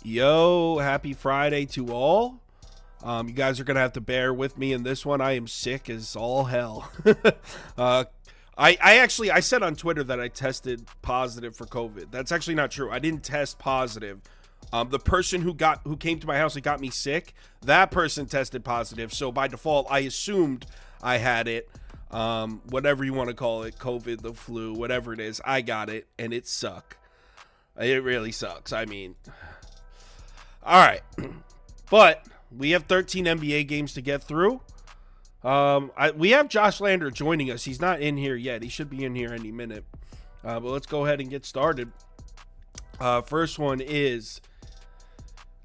Yo, happy Friday to all. You guys are going to have to bear with me in this one. I am sick as all hell. I said on Twitter that I tested positive for COVID. That's actually not true. I didn't test positive. The person who came to my house and got me sick, that person tested positive. So by default, I assumed I had it. Whatever you want to call it, COVID, the flu, whatever it is, I got it, and it sucked. It really sucks. I mean, all right, but we have 13 NBA games to get through. We have Josh Lander joining us. He's not in here yet. He should be in here any minute. But let's go ahead and get started. First one is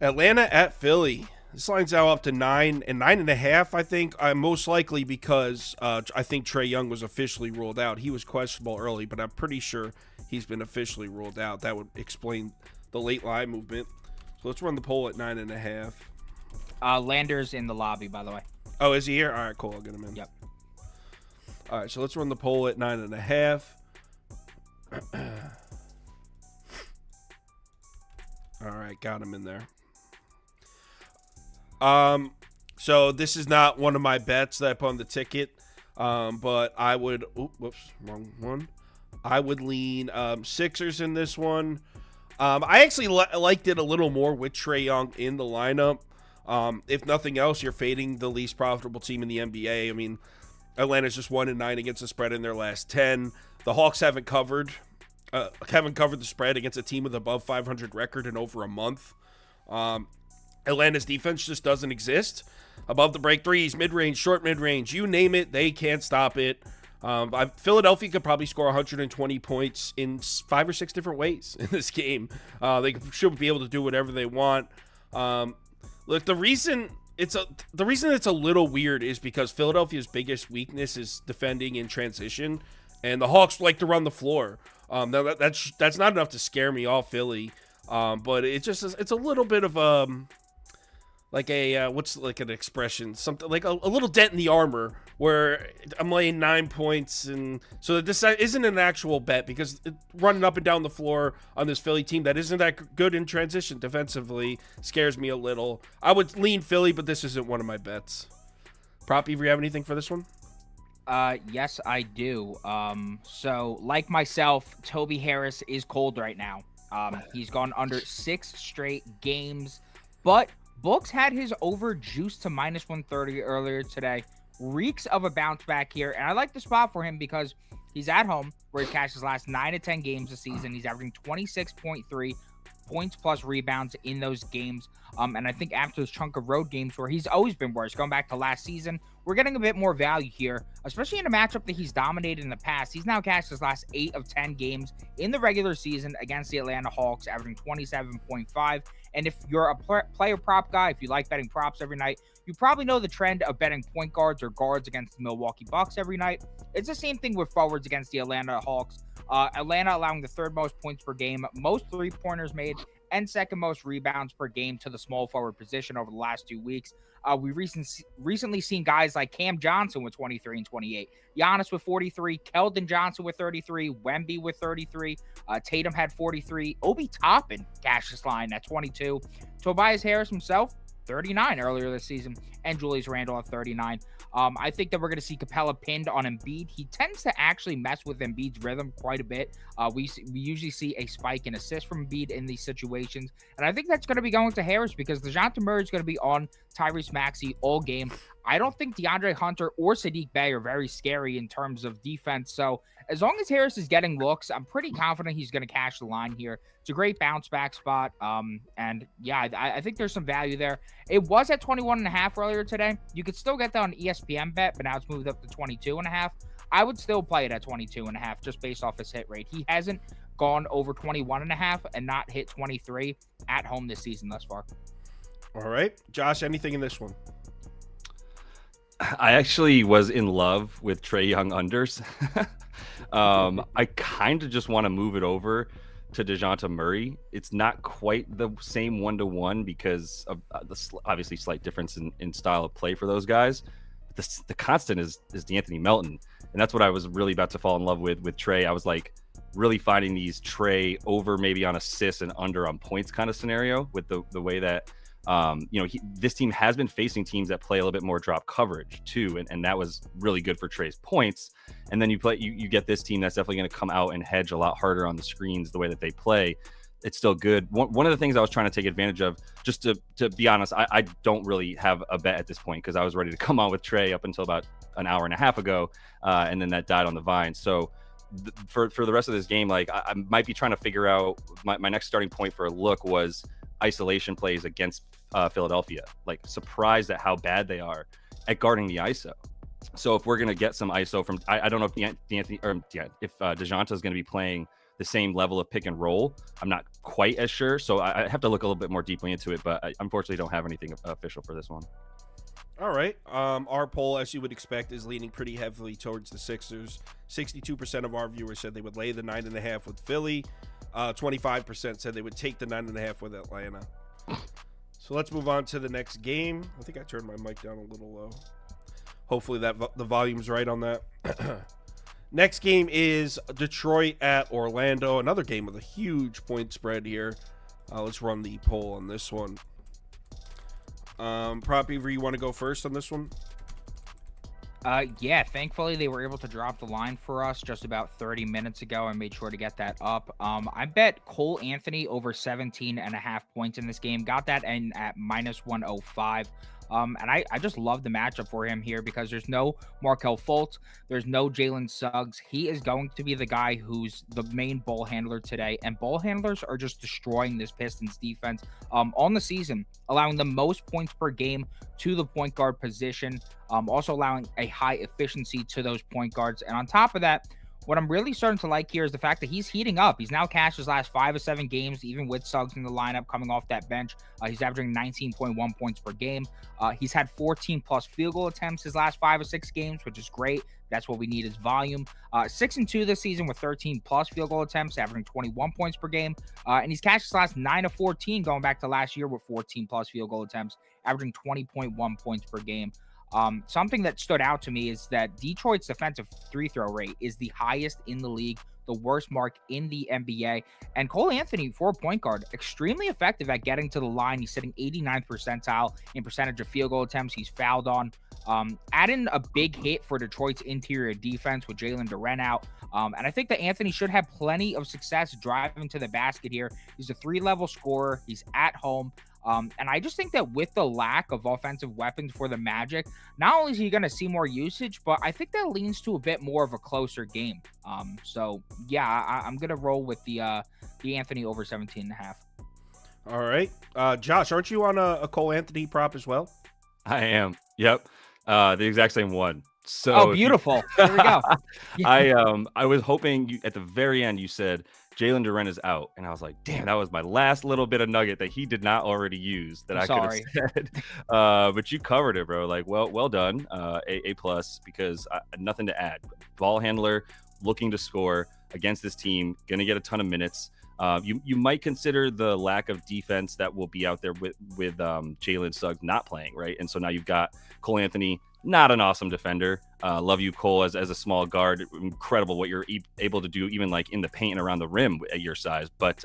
Atlanta at Philly. This line's now up to 9 and 9.5. I think most likely because I think Trae Young was officially ruled out. He was questionable early, but I'm pretty sure he's been officially ruled out. That would explain the late line movement. So let's run the poll at 9.5. Lander's in the lobby, by the way. Oh, is he here? All right, cool. I'll get him in. Yep. All right, so let's run the poll at 9.5. All right, got him in there. So this is not one of my bets that I put on the ticket, but I would. Whoops, wrong one. I would lean Sixers in this one. I actually liked it a little more with Trae Young in the lineup. If nothing else, you're fading the least profitable team in the NBA. I mean, Atlanta's just 1-9 against the spread in their last 10. The Hawks haven't covered the spread against a team with above 500 record in over a month. Atlanta's defense just doesn't exist. Above the break threes, mid-range, short mid-range, you name it, they can't stop it. Philadelphia could probably score 120 points in 5 or 6 different ways in this game. They should be able to do whatever they want. Look, the reason it's a little weird is because Philadelphia's biggest weakness is defending in transition, and the Hawks like to run the floor. Now that's not enough to scare me off Philly, but it's a little bit of like a what's like an expression, something like a little dent in the armor where I'm laying 9 points, and so this isn't an actual bet because running up and down the floor on this Philly team that isn't that good in transition defensively scares me a little. I would lean Philly, but this isn't one of my bets. Prop Beaver, you have anything for this one? Yes, I do. So like myself, Toby Harris is cold right now. He's gone under 6 straight games, but Books had his over juiced to -130 earlier today. Reeks of a bounce back here, and I like the spot for him because he's at home where he cashed his last 9 to 10 games this season. He's averaging 26.3 points plus rebounds in those games. And I think after this chunk of road games where he's always been worse, going back to last season, we're getting a bit more value here, especially in a matchup that he's dominated in the past. He's now cashed his last 8 of 10 games in the regular season against the Atlanta Hawks, averaging 27.5. And if you're a player prop guy, if you like betting props every night, you probably know the trend of betting point guards or guards against the Milwaukee Bucks every night. It's the same thing with forwards against the Atlanta Hawks. Atlanta allowing the 3rd most points per game, most 3-pointers made, and 2nd most rebounds per game to the small forward position over the last 2 weeks. We've recently seen guys like Cam Johnson with 23 and 28, Giannis with 43, Keldon Johnson with 33, Wemby with 33, Tatum had 43, Obi Toppin cashed this line at 22, Tobias Harris himself 39 earlier this season, and Julius Randle at 39. I think that we're going to see Capella pinned on Embiid. He tends to actually mess with Embiid's rhythm quite a bit. We usually see a spike in assists from Embiid in these situations, and I think that's going to be going to Harris because DeJounte Murray is going to be on Tyrese Maxey all game. I don't think DeAndre Hunter or Sadiq Bey are very scary in terms of defense, so as long as Harris is getting looks, I'm pretty confident he's going to cash the line here. It's a great bounce back spot, and yeah, I think there's some value there. It was at 21.5 earlier today. You could still get that on ESPN bet, but now it's moved up to 22.5. I would still play it at 22.5 just based off his hit rate. He hasn't gone over 21.5 and not hit 23 at home this season thus far. All right, Josh, anything in this one? I actually was in love with Trae Young unders. I kind of just want to move it over to DeJounte Murray. It's not quite the same 1-to-1 because of the obviously slight difference in style of play for those guys. The constant is D'Anthony Melton, and that's what I was really about to fall in love with Trae. I was like, really finding these Trey over maybe on assists and under on points kind of scenario with the way that this team has been facing teams that play a little bit more drop coverage too, and that was really good for Trey's points. And then you get this team that's definitely going to come out and hedge a lot harder on the screens the way that they play. It's still good. One of the things I was trying to take advantage of, just to be honest, I don't really have a bet at this point because I was ready to come on with Trey up until about an hour and a half ago, and then that died on the vine. So for the rest of this game, like I might be trying to figure out my next starting point for a look was isolation plays against Philadelphia. Like surprised at how bad they are at guarding the ISO. So if we're gonna get some ISO from, I don't know if if DeJounte is gonna be playing the same level of pick and roll. I'm not quite as sure, so I have to look a little bit more deeply into it. But I unfortunately don't have anything official for this one. All right. Our poll, as you would expect, is leaning pretty heavily towards the Sixers. 62% of our viewers said they would lay the 9.5 with Philly. 25% said they would take the 9.5 with Atlanta. So let's move on to the next game. I think I turned my mic down a little low. Hopefully the volume's right on that. Next game is Detroit at Orlando. Another game with a huge point spread here. Let's run the poll on this one. Prop Beaver, you want to go first on this one? Yeah, thankfully they were able to drop the line for us just about 30 minutes ago. I made sure to get that up. I bet Cole Anthony over 17.5 points in this game. Got that in at -105. And I just love the matchup for him here because there's no Markelle Fultz. There's no Jalen Suggs. He is going to be the guy who's the main ball handler today. And ball handlers are just destroying this Pistons defense on the season, allowing the most points per game to the point guard position, also allowing a high efficiency to those point guards. And on top of that, what I'm really starting to like here is the fact that he's heating up. He's now cashed his last 5 of 7 games, even with Suggs in the lineup coming off that bench. He's averaging 19.1 points per game. He's had 14+ field goal attempts his last 5 of 6 games, which is great. That's what we need is volume. 6-2 this season with 13+ field goal attempts, averaging 21 points per game. And he's cashed his last 9 of 14 going back to last year with 14+ field goal attempts, averaging 20.1 points per game. Something that stood out to me is that Detroit's defensive free throw rate is the highest in the league, the worst mark in the NBA. And Cole Anthony, for a point guard, extremely effective at getting to the line. He's sitting 89th percentile in percentage of field goal attempts he's fouled on. Add in a big hit for Detroit's interior defense with Jalen Duren out. And I think that Anthony should have plenty of success driving to the basket here. He's a 3-level scorer. He's at home. And I just think that with the lack of offensive weapons for the Magic, not only is he going to see more usage, but I think that leans to a bit more of a closer game. So yeah, I'm going to roll with the Anthony over 17.5. All right. Josh, aren't you on a Cole Anthony prop as well? I am. Yep. The exact same one. So oh, beautiful. There we go. I was hoping at the very end you said Jalen Duren is out, and I was like, damn, that was my last little bit of nugget that he did not already use that I could have said. But you covered it, bro. Like, well done. A plus because nothing to add. Ball handler looking to score against this team, gonna get a ton of minutes. You might consider the lack of defense that will be out there with Jalen Suggs not playing, right? And so now you've got Cole Anthony, not an awesome defender. Love you, Cole, as a small guard. Incredible what you're able to do, even like in the paint and around the rim at your size. But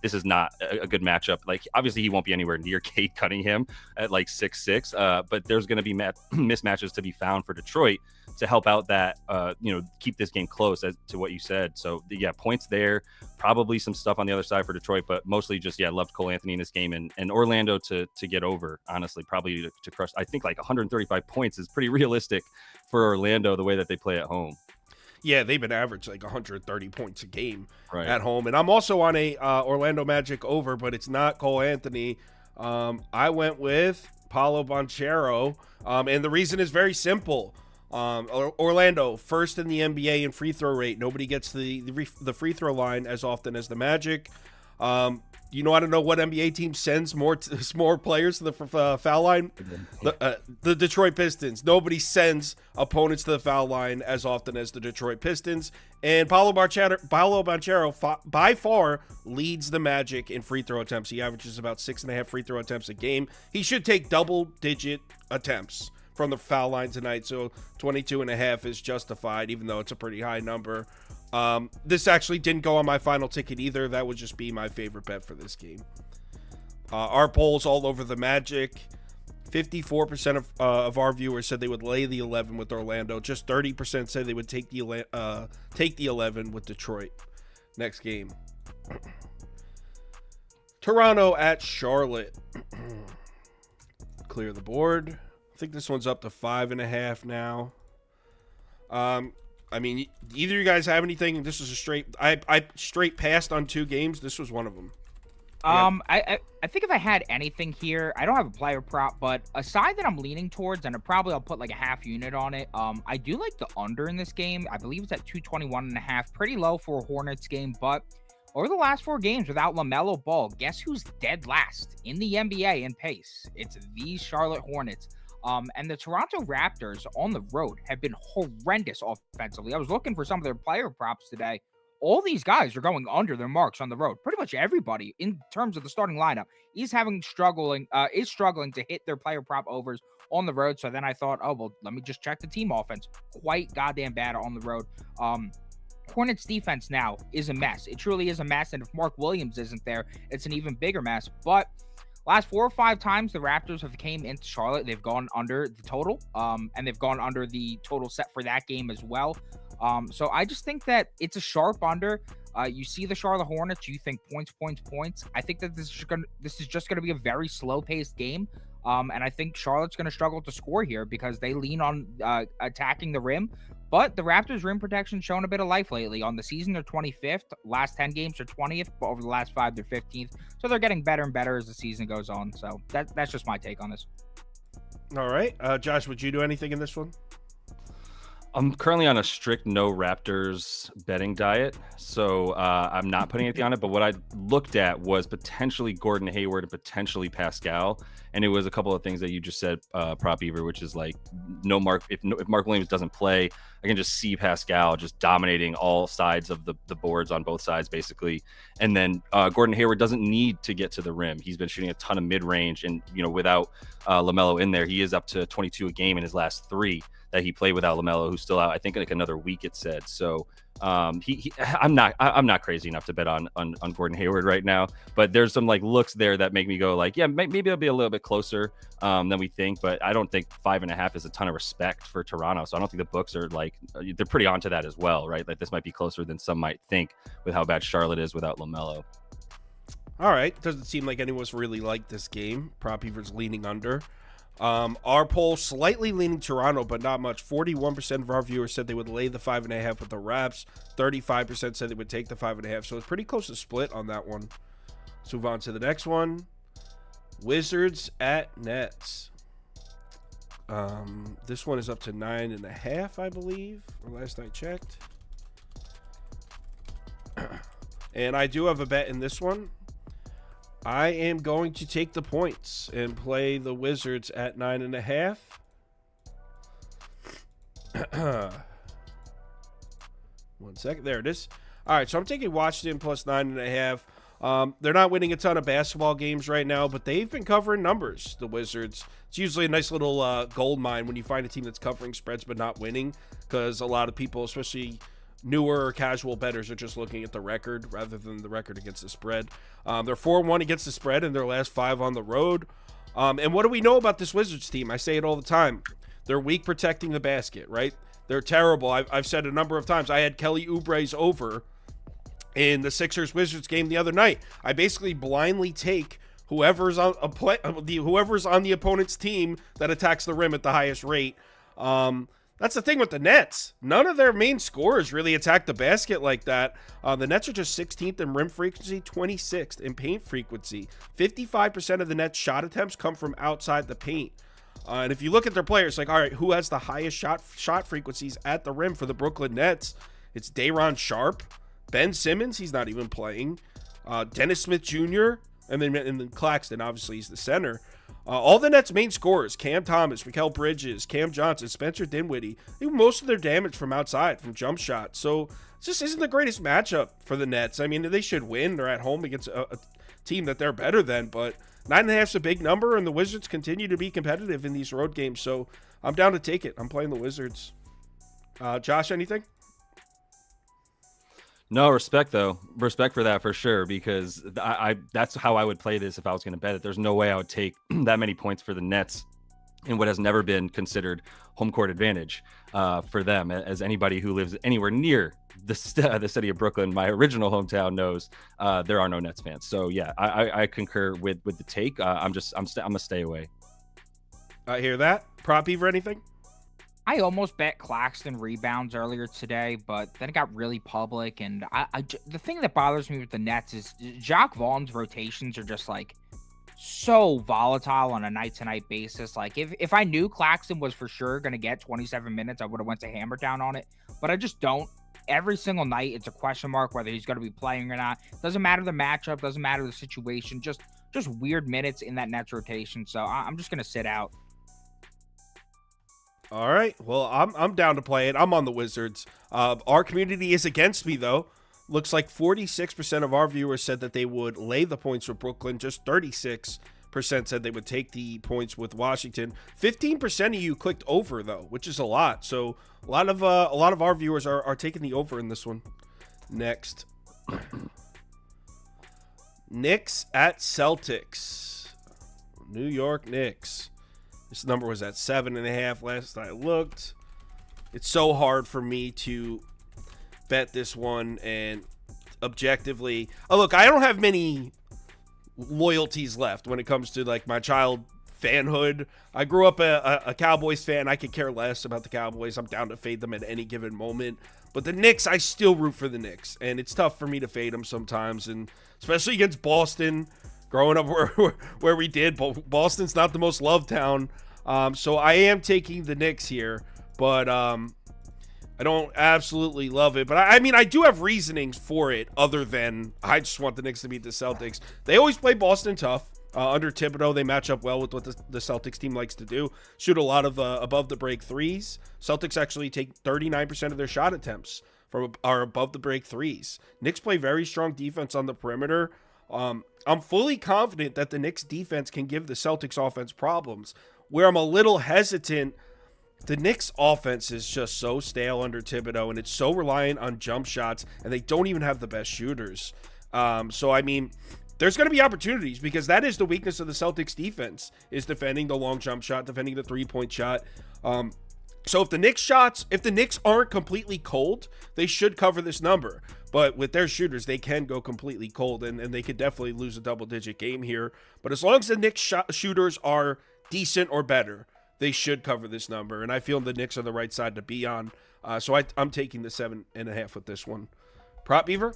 this is not a good matchup. Like, obviously, he won't be anywhere near Cade Cunningham at like 6'6". But there's going to be mismatches to be found for Detroit to help out that, keep this game close as to what you said. So, yeah, points there. Probably some stuff on the other side for Detroit, but mostly just, loved Cole Anthony in this game and Orlando to get over, honestly, probably to crush. I think like 135 points is pretty realistic for Orlando, the way that they play at home. Yeah, they've been average like 130 points a game at home. And I'm also on a Orlando Magic over, but it's not Cole Anthony. I went with Paolo Banchero, and the reason is very simple. Orlando, first in the NBA in free throw rate. Nobody gets the free throw line as often as the Magic. You know, I don't know what NBA team sends more players to the foul line. The Detroit Pistons. Nobody sends opponents to the foul line as often as the Detroit Pistons. And Paolo Banchero by far leads the Magic in free throw attempts. He averages about 6.5 free throw attempts a game. He should take double-digit attempts from the foul line tonight. So 22.5 is justified, even though it's a pretty high number. This actually didn't go on my final ticket either. That would just be my favorite bet for this game. Our polls all over the Magic. 54% of our viewers said they would lay the 11 with Orlando. Just 30% said they would take the 11 with Detroit. Next game. Toronto at Charlotte. Clear the board. I think this one's up to 5.5 now. I mean, either you guys have anything? This is a straight. I straight passed on 2 games. This was one of them. I think if I had anything here, I don't have a player prop, but a side that I'm leaning towards, and I'll put like a half unit on it. I do like the under in this game. I believe it's at 221.5, pretty low for a Hornets game, but over the last 4 games without LaMelo Ball, guess who's dead last in the NBA in pace? It's the Charlotte Hornets. And the Toronto Raptors on the road have been horrendous offensively. I was looking for some of their player props today. All these guys are going under their marks on the road. Pretty much everybody in terms of the starting lineup is struggling to hit their player prop overs on the road. So then I thought, oh, well, let me just check the team offense. Quite goddamn bad on the road. Hornets defense now is a mess. It truly is a mess. And if Mark Williams isn't there, it's an even bigger mess. But last 4 or 5 times the Raptors have came into Charlotte, they've gone under the total, and they've gone under the total set for that game as well. So I just think that it's a sharp under. You see the Charlotte Hornets, you think points. I think that this is just gonna be a very slow-paced game, and I think Charlotte's gonna struggle to score here because they lean on attacking the rim. But the Raptors' rim protection shown a bit of life lately. On the season, they're 25th. Last 10 games, they're 20th. But over the last 5, they're 15th. So they're getting better and better as the season goes on. So that's just my take on this. All right. Josh, would you do anything in this one? I'm currently on a strict no Raptors betting diet, so I'm not putting anything on it. But what I looked at was potentially Gordon Hayward and potentially Pascal, and it was a couple of things that you just said, Prop Beaver, which is like no Mark. If Mark Williams doesn't play, I can just see Pascal just dominating all sides of the boards on both sides, basically. And then Gordon Hayward doesn't need to get to the rim. He's been shooting a ton of mid range, and without LaMelo in there, he is up to 22 a game in his last 3 that he played without LaMelo, who's still out, I think, like another week, it said. So I'm not crazy enough to bet on Gordon Hayward right now, but there's some like looks there that make me go like, yeah, maybe it'll be a little bit closer than we think, but I don't think 5.5 is a ton of respect for Toronto. So I don't think the books are like, they're pretty onto that as well, right? Like this might be closer than some might think with how bad Charlotte is without LaMelo. All right. Doesn't seem like anyone's really liked this game. Prop Beaver's leaning under. Our poll slightly leaning Toronto, but not much. 41% of our viewers said they would lay the 5.5 with the Raps. 35% said they would take the 5.5. So it's pretty close to split on that one. Let's move on to the next one. Wizards at Nets. This one is up to 9.5, I believe, or last I checked. And I do have a bet in this one. I am going to take the points and play the Wizards at 9.5. One second. There it is. All right, so I'm taking Washington plus 9.5. They're not winning a ton of basketball games right now, but they've been covering numbers, the Wizards. It's usually a nice little gold mine when you find a team that's covering spreads but not winning, because a lot of people, especially newer or casual bettors, are just looking at the record rather than the record against the spread. They're 4-1 against the spread in their last 5 on the road. And what do we know about this Wizards team? I say it all the time. They're weak protecting the basket, right? They're terrible. I've said a number of times. I had Kelly Oubre's over in the Sixers-Wizards game the other night. I basically blindly take whoever's on the opponent's team that attacks the rim at the highest rate. That's the thing with the Nets. None of their main scorers really attack the basket like that. The Nets are just 16th in rim frequency, 26th in paint frequency. 55% of the Nets' shot attempts come from outside the paint. And if you look at their players, like, all right, who has the highest shot frequencies at the rim for the Brooklyn Nets? It's Day'Ron Sharpe, Ben Simmons, he's not even playing, Dennis Smith Jr., and then Claxton, obviously, he's the center. All the Nets' main scorers, Cam Thomas, Mikal Bridges, Cam Johnson, Spencer Dinwiddie, do most of their damage from outside, from jump shots. So it just isn't the greatest matchup for the Nets. I mean, they should win. They're at home against a team that they're better than, but 9.5 is a big number, and the Wizards continue to be competitive in these road games. So I'm down to take it. I'm playing the Wizards. Josh, anything? No, respect though. Respect for that for sure, because I that's how I would play this if I was going to bet it. There's no way I would take that many points for the Nets in what has never been considered home court advantage for them. As anybody who lives anywhere near the city of Brooklyn, my original hometown, knows, there are no Nets fans. So yeah, I concur with the take. I'm gonna stay away. I hear that. Prop Beaver, anything? I almost bet Claxton rebounds earlier today, but then it got really public. And the thing that bothers me with the Nets is Jacques Vaughn's rotations are just like so volatile on a night-to-night basis. Like if I knew Claxton was for sure going to get 27 minutes, I would have went to hammer down on it. But I just don't. Every single night, it's a question mark whether he's going to be playing or not. Doesn't matter the matchup. Doesn't matter the situation. Just weird minutes in that Nets rotation. So I'm just going to sit out. All right. Well, I'm down to play it. I'm on the Wizards. Our community is against me, though. Looks like 46% of our viewers said that they would lay the points with Brooklyn. Just 36% said they would take the points with Washington. 15% of you clicked over, though, which is a lot. So a lot of our viewers are taking the over in this one. Next, Knicks at Celtics. New York Knicks. This number was at 7.5 last I looked. It's so hard for me to bet this one, and objectively, look, I don't have many loyalties left when it comes to like my child fanhood. I grew up a Cowboys fan. I could care less about the Cowboys. I'm down to fade them at any given moment. But the Knicks, I still root for the Knicks, and it's tough for me to fade them sometimes, and especially against Boston. Growing up where we did, Boston's not the most loved town. So I am taking the Knicks here, but I don't absolutely love it. But I mean, I do have reasonings for it other than I just want the Knicks to beat the Celtics. They always play Boston tough. Under Thibodeau, they match up well with what the Celtics team likes to do. Shoot a lot of above the break threes. Celtics actually take 39% of their shot attempts from are above the break threes. Knicks play very strong defense on the perimeter. I'm fully confident that the Knicks defense can give the Celtics offense problems. Where I'm a little hesitant, the Knicks offense is just so stale under Thibodeau, and it's so reliant on jump shots, and they don't even have the best shooters. So, I mean, there's going to be opportunities because that is the weakness of the Celtics defense, is defending the long jump shot, defending the three-point shot. So if the Knicks aren't completely cold, they should cover this number. But with their shooters, they can go completely cold, and they could definitely lose a double-digit game here. But as long as the Knicks shooters are decent or better, they should cover this number. And I feel the Knicks are the right side to be on. So I'm taking the 7.5 with this one. Prop Beaver?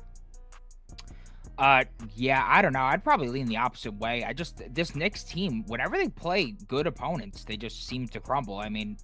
Yeah, I don't know. I'd probably lean the opposite way. This Knicks team, whenever they play good opponents, they just seem to crumble. I mean,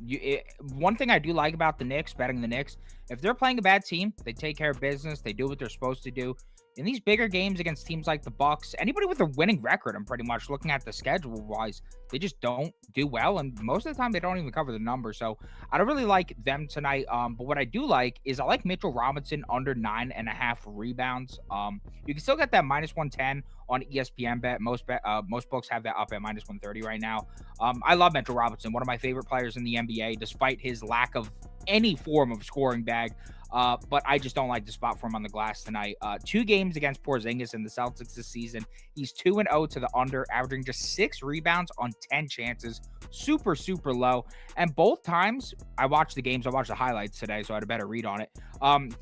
one thing I do like about the Knicks, betting the Knicks, if they're playing a bad team, they take care of business. They do what they're supposed to do. In these bigger games against teams like the Bucks, anybody with a winning record, I'm pretty much looking at the schedule wise, they just don't do well, and most of the time they don't even cover the number. So I don't really like them tonight. But what I do like is I like Mitchell Robinson under 9.5 rebounds. You can still get that -110 on ESPN bet. Most books have that up at -130 right now. I love Mitchell Robinson, one of my favorite players in the NBA, despite his lack of any form of scoring bag. But I just don't like the spot for him on the glass tonight. 2 games against Porzingis and the Celtics this season. He's 2-0 to the under, averaging just 6 rebounds on 10 chances. Super, super low. And both times I watched the games, I watched the highlights today, so I had a better read on it.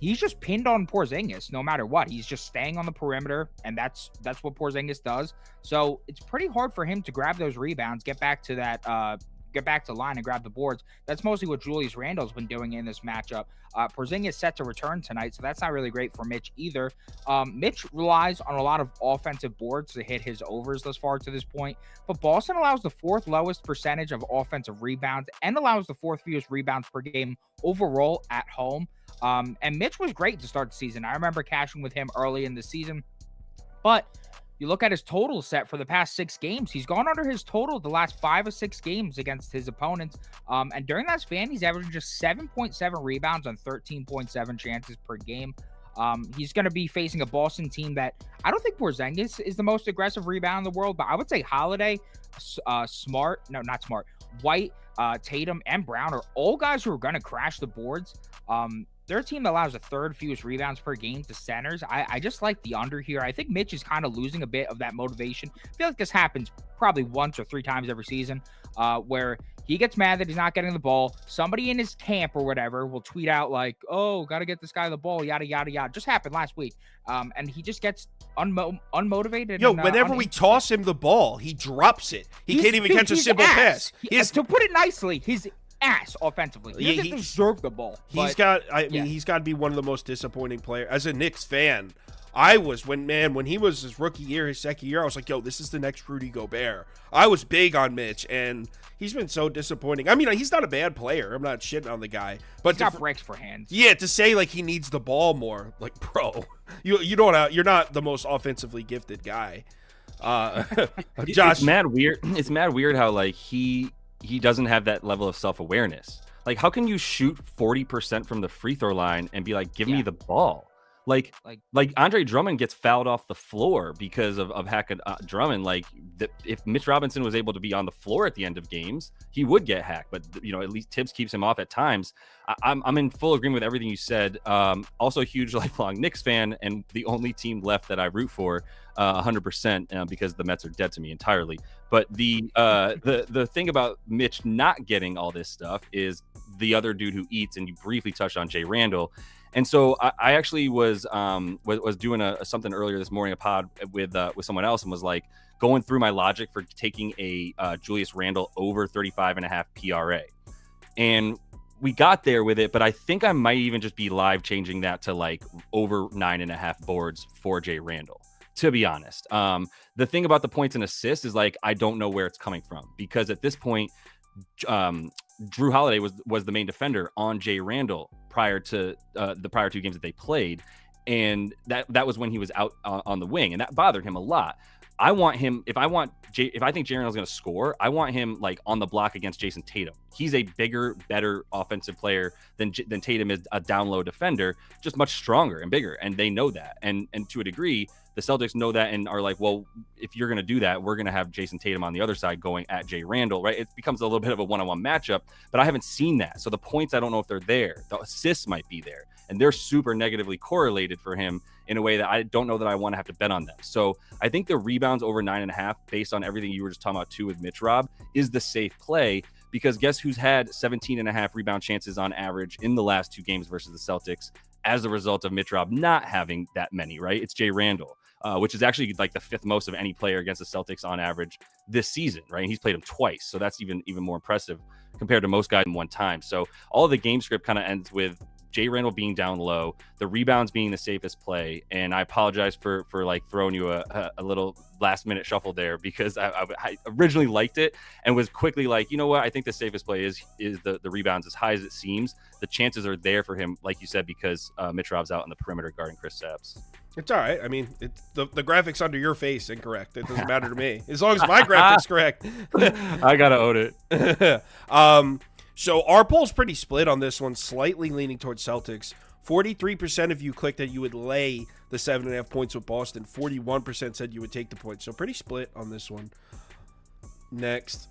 He's just pinned on Porzingis no matter what. He's just staying on the perimeter, and that's what Porzingis does. So it's pretty hard for him to grab those rebounds, get back to that get back to line and grab the boards. That's mostly what Julius Randle's been doing in this matchup. Porzingis set to return tonight, so that's not really great for Mitch either. Mitch relies on a lot of offensive boards to hit his overs thus far to this point, but Boston allows the 4th lowest percentage of offensive rebounds and allows the 4th fewest rebounds per game overall at home. And Mitch was great to start the season. I remember cashing with him early in the season, but you look at his total set for the past 6 games. He's gone under his total the last 5 or 6 games against his opponents. And during that span, he's averaging just 7.7 rebounds on 13.7 chances per game. He's going to be facing a Boston team that I don't think Porzingis is the most aggressive rebound in the world, but I would say Holiday, White, Tatum, and Brown are all guys who are going to crash the boards. they're a team that allows the third fewest rebounds per game to centers. I just like the under here. I think Mitch is kind of losing a bit of that motivation. I feel like this happens probably once or 3 times every season, where he gets mad that he's not getting the ball. Somebody in his camp or whatever will tweet out like, "Oh, got to get this guy the ball," yada yada yada. Just happened last week, and he just gets unmotivated. Yo, and, whenever we toss him the ball, he drops it. He can't even catch a simple pass. To put it nicely, his ass offensively. He doesn't deserve the ball. He's got to be one of the most disappointing players. As a Knicks fan, I was when he was his rookie year, his second year, I was like, yo, this is the next Rudy Gobert. I was big on Mitch, and he's been so disappointing. I mean, he's not a bad player. I'm not shitting on the guy, but he's got breaks for hands. Yeah, to say like he needs the ball more, like, bro, you're not the most offensively gifted guy. Josh, it's mad weird. It's mad weird how like he doesn't have that level of self-awareness. Like, how can you shoot 40% from the free throw line and be like, give me the ball? Like Andre Drummond gets fouled off the floor because of Hackett Drummond. Like, if Mitch Robinson was able to be on the floor at the end of games, he would get hacked. But at least Tibbs keeps him off at times. I'm in full agreement with everything you said. Also a huge lifelong Knicks fan, and the only team left that I root for 100% because the Mets are dead to me entirely. But the thing about Mitch not getting all this stuff is the other dude who eats, and you briefly touched on Jay Randall. And so I actually was doing something earlier this morning, a pod with someone else, and was like going through my logic for taking a Julius Randle over 35.5 PRA. And we got there with it, but I think I might even just be live changing that to like over 9.5 boards for Jay Randall, to be honest. The thing about the points and assists is like, I don't know where it's coming from, because at this point, Drew Holiday was the main defender on Jay Randall prior to the prior 2 games that they played, and that was when he was out on the wing, and that bothered him a lot. I want him, if I think Jay Randall's going to score, I want him like on the block against Jason Tatum. He's a bigger, better offensive player than Tatum is a down low defender, just much stronger and bigger, and they know that. And to a degree, the Celtics know that and are like, well, if you're going to do that, we're going to have Jason Tatum on the other side going at Jay Randall, right? It becomes a little bit of a one-on-one matchup, but I haven't seen that. So the points, I don't know if they're there. The assists might be there, and they're super negatively correlated for him in a way that I don't know that I want to have to bet on them. So I think the rebounds over 9.5, based on everything you were just talking about too with Mitch Rob, is the safe play, because guess who's had 17.5 rebound chances on average in the last 2 games versus the Celtics as a result of Mitch Rob not having that many, right? It's Jay Randall. Which is actually like the 5th most of any player against the Celtics on average this season, right? And he's played him twice, so that's even more impressive compared to most guys in one time. So all of the game script kind of ends with Jay Randall being down low, the rebounds being the safest play. And I apologize for like throwing you a little last minute shuffle there, because I originally liked it and was quickly like, you know what? I think the safest play is the rebounds. As high as it seems, the chances are there for him, like you said, because Mitch Rob's out on the perimeter guarding Chris Saps. It's all right. I mean, the graphics under your face incorrect. It doesn't matter to me as long as my graphics correct. I gotta own it. So our poll's pretty split on this one, slightly leaning towards Celtics. 43% of you clicked that you would lay the 7.5 points with Boston. 41% said you would take the points. So pretty split on this one. Next,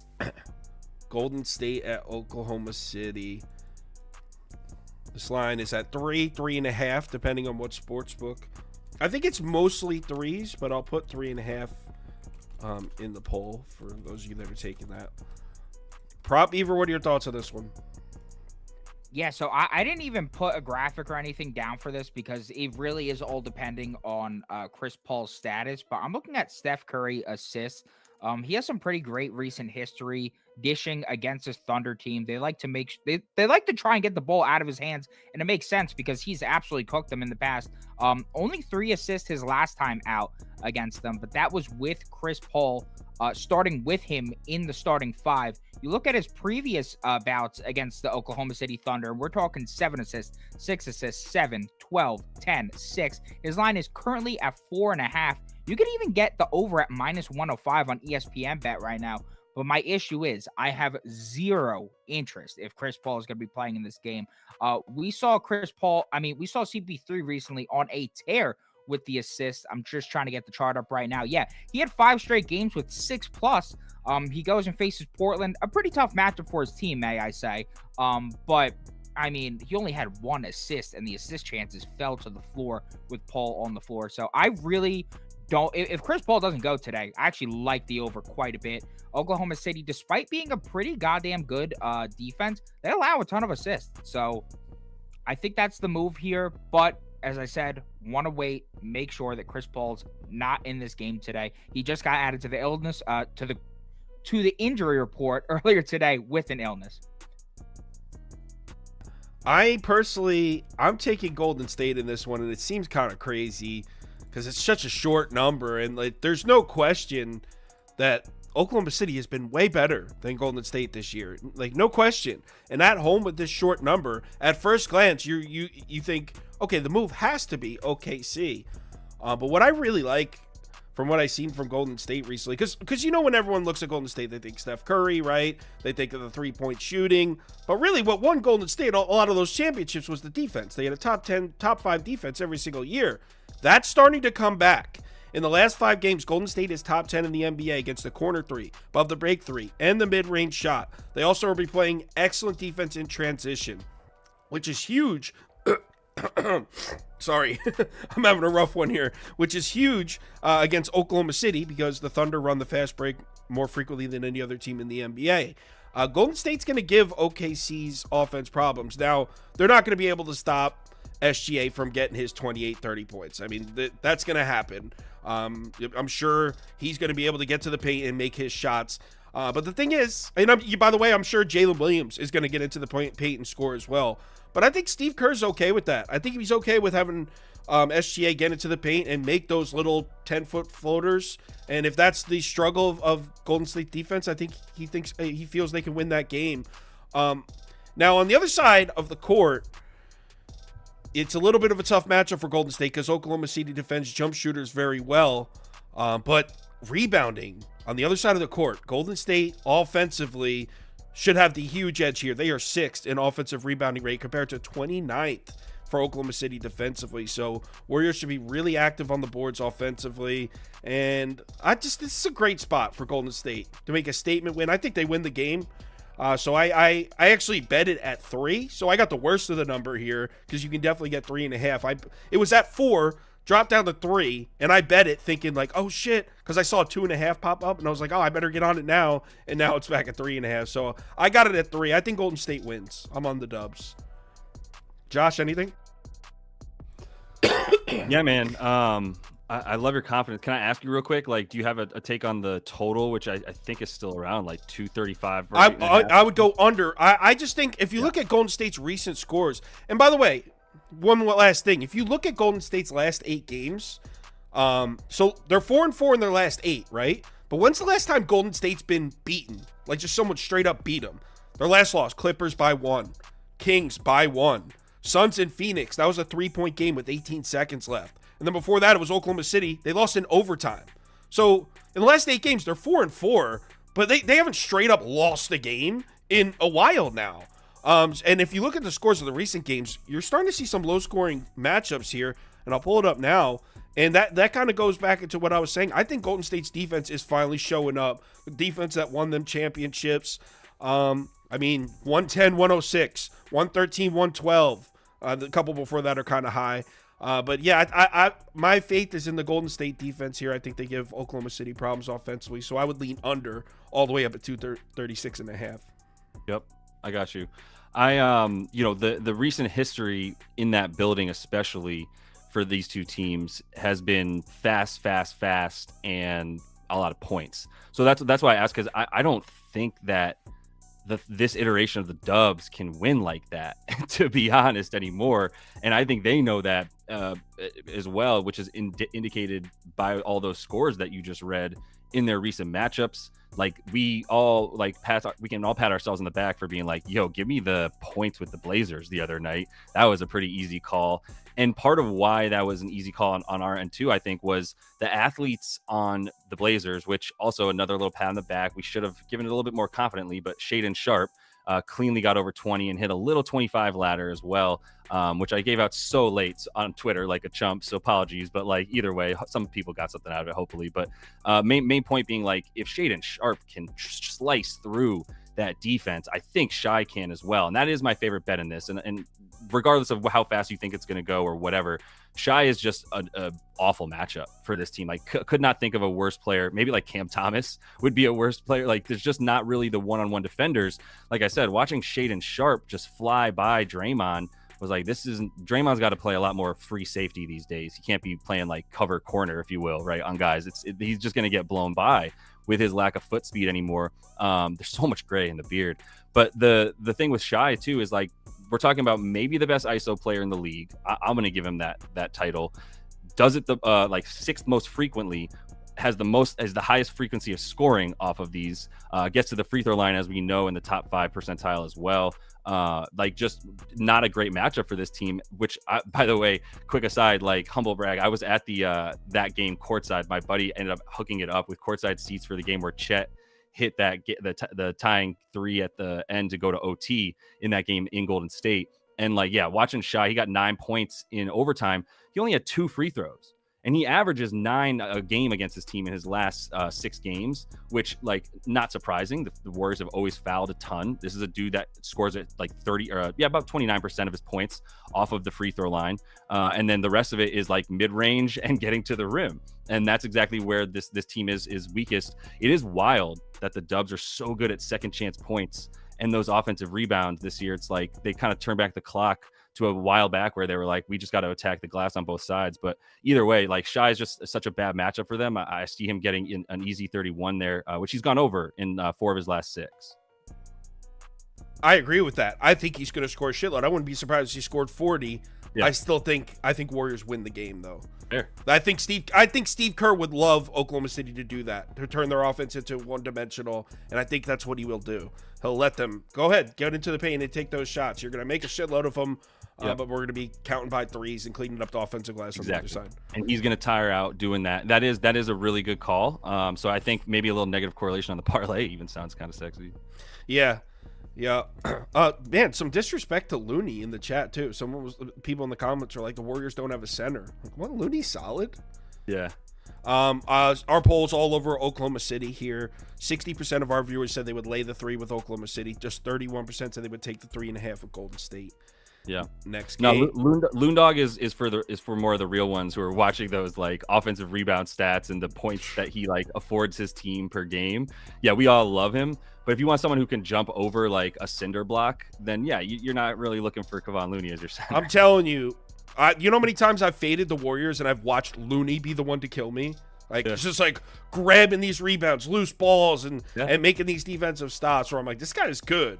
Golden State at Oklahoma City. This line is at 3.5, depending on what sports book. I think it's mostly 3s, but I'll put 3.5 in the poll for those of you that are taking that. Prop Beaver, what are your thoughts on this one? Yeah, so I didn't even put a graphic or anything down for this because it really is all depending on Chris Paul's status. But I'm looking at Steph Curry assists. He has some pretty great recent history dishing against his Thunder team. They like to they like to try and get the ball out of his hands, and it makes sense because he's absolutely cooked them in the past. Only 3 assists his last time out against them, but that was with Chris Paul starting with him in the starting 5. You look at his previous bouts against the Oklahoma City Thunder, we're talking 7 assists, 6 assists, 7, 12, 10, 6. His line is currently at 4.5. You can even get the over at -105 on ESPN bet right now. But my issue is I have 0 interest if Chris Paul is going to be playing in this game. We saw CP3 recently on a tear with the assist. I'm just trying to get the chart up right now. Yeah, he had 5 straight games with 6+. He goes and faces Portland, a pretty tough matchup for his team, may I say. But I mean, he only had 1 assist, and the assist chances fell to the floor with Paul on the floor. So I really don't. If Chris Paul doesn't go today, I actually like the over quite a bit. Oklahoma City, despite being a pretty goddamn good defense, they allow a ton of assists. So I think that's the move here. But as I said, want to wait, make sure that Chris Paul's not in this game today. He just got added to the illness, to the injury report earlier today with an illness. I'm taking Golden State in this one, and it seems kind of crazy because it's such a short number, and like there's no question that Oklahoma City has been way better than Golden State this year, like no question. And at home with this short number, at first glance, you think, okay, the move has to be OKC. But what I really like from what I've seen from Golden State recently, because when everyone looks at Golden State, they think Steph Curry, right? They think of the three-point shooting. But really, what won Golden State a lot of those championships was the defense. They had a top 10, top 5 defense every single year. That's starting to come back. In the last 5 games, Golden State is top 10 in the NBA against the corner 3, above the break 3, and the mid-range shot. They also will be playing excellent defense in transition, which is huge. Sorry, I'm having a rough one here, which is huge against Oklahoma City because the Thunder run the fast break more frequently than any other team in the NBA. Golden State's going to give OKC's offense problems. Now, they're not going to be able to stop SGA from getting his 28, 30 points. I mean, that's going to happen. I'm sure he's going to be able to get to the paint and make his shots. But the thing is, and by the way, I'm sure Jalen Williams is going to get into the paint and score as well. But I think Steve Kerr's okay with that. I think he's okay with having SGA get into the paint and make those little 10-foot floaters. And if that's the struggle of Golden State defense, I think he feels they can win that game. Now, on the other side of the court, it's a little bit of a tough matchup for Golden State because Oklahoma City defends jump shooters very well. But rebounding on the other side of the court, Golden State offensively should have the huge edge here. They are 6th in offensive rebounding rate compared to 29th for Oklahoma City defensively. So Warriors should be really active on the boards offensively. And this is a great spot for Golden State to make a statement win. I think they win the game. So I actually bet it at 3. So I got the worst of the number here because you can definitely get 3.5. It was at 4. Dropped down to 3, and I bet it thinking like, oh shit, because I saw a 2.5 pop up, and I was like, oh, I better get on it now, and now it's back at 3.5. So I got it at 3. I think Golden State wins. I'm on the Dubs. Josh, anything? Yeah, man. I love your confidence. Can I ask you real quick? Like, do you have a take on the total, which I think is still around like 235? I would go under. I just think if you look at Golden State's recent scores, and by the way, one last thing. If you look at Golden State's last 8 games, so they're 4-4 in their last 8, right? But when's the last time Golden State's been beaten? Like just someone straight up beat them. Their last loss, Clippers by 1. Kings by 1. Suns in Phoenix. That was a 3-point game with 18 seconds left. And then before that, it was Oklahoma City. They lost in overtime. So in the last 8 games, they're 4-4, but they haven't straight up lost a game in a while now. And if you look at the scores of the recent games, you're starting to see some low-scoring matchups here, and I'll pull it up now. And that kind of goes back into what I was saying. I think Golden State's defense is finally showing up. The defense that won them championships. 110, 106, 113, 112. The couple before that are kind of high. But yeah, my faith is in the Golden State defense here. I think they give Oklahoma City problems offensively, so I would lean under all the way up at 236.5. Yep, I got you. The recent history in that building, especially for these two teams, has been fast, and a lot of points. So that's why I asked, because I don't think that this iteration of the Dubs can win like that, to be honest, anymore. And I think they know that as well, which is indicated by all those scores that you just read in their recent matchups. Like we can all pat ourselves on the back for being like, yo, give me the points with the Blazers the other night. That was a pretty easy call. And part of why that was an easy call on our end too, I think, was the athletes on the Blazers, which also another little pat on the back. We should have given it a little bit more confidently, but Shaedon Sharpe cleanly got over 20 and hit a little 25 ladder as well, which I gave out so late on Twitter like a chump, so apologies. But like either way, some people got something out of it, hopefully. But main point being, like, if Shaedon Sharpe can slice through that defense, I think Shai can as well. And that is my favorite bet in this. And regardless of how fast you think it's going to go or whatever, Shai is just a awful matchup for this team. Like, could not think of a worse player. Maybe like Cam Thomas would be a worse player. Like, there's just not really the one-on-one defenders. Like I said, watching Shaedon Sharpe just fly by Draymond was like, Draymond's got to play a lot more free safety these days. He can't be playing like cover corner, if you will, right, on guys. He's just going to get blown by with his lack of foot speed anymore. There's so much gray in the beard. But the thing with Shai too is, like, we're talking about maybe the best ISO player in the league. I'm going to give him that title. Does it the like sixth most frequently, has the highest frequency of scoring off of these, gets to the free throw line, as we know, in the top 5 percentile as well. Like, just not a great matchup for this team, which by the way, quick aside, like, humble brag, I was at the that game courtside. My buddy ended up hooking it up with courtside seats for the game where Chet hit the tying 3 at the end to go to OT in that game in Golden State. And like, yeah, watching Shai, he got 9 points in overtime. He only had 2 free throws. And he averages 9 a game against his team in his last 6 games, which, like, not surprising. The Warriors have always fouled a ton. This is a dude that scores at like about 29% of his points off of the free throw line. And then the rest of it is like mid-range and getting to the rim. And that's exactly where this team is weakest. It is wild that the Dubs are so good at second chance points and those offensive rebounds this year. It's like they kind of turn back the clock to a while back where they were like, we just got to attack the glass on both sides. But either way, like, Shai is just such a bad matchup for them. I see him getting an easy 31 there, which he's gone over in 4 of his last 6. I agree with that. I think he's going to score a shitload. I wouldn't be surprised if he scored 40. Yeah. I think Warriors win the game, though. Fair. I think Steve Kerr would love Oklahoma City to do that, to turn their offense into one-dimensional, and I think that's what he will do. He'll let them go ahead, get into the paint, and take those shots. You're going to make a shitload of them, but we're going to be counting by threes and cleaning up the offensive glass on the other side. And he's going to tire out doing that. That is a really good call. So I think maybe a little negative correlation on the parlay even sounds kind of sexy. Yeah. Yeah. Man, some disrespect to Looney in the chat too. People in the comments are like, the Warriors don't have a center. Like, what? Looney's solid? Yeah. Our polls all over Oklahoma City here. 60% of our viewers said they would lay the 3 with Oklahoma City. Just 31% said they would take the 3.5 with Golden State. Yeah. Next game. No, Loondog is for more of the real ones who are watching those like offensive rebound stats and the points that he like affords his team per game. Yeah, we all love him. But if you want someone who can jump over like a cinder block, then yeah, you're not really looking for Kevon Looney as your center. I'm telling you, you know how many times I've faded the Warriors and I've watched Looney be the one to kill me? Like, it's just like grabbing these rebounds, loose balls, and making these defensive stops where I'm like, this guy is good.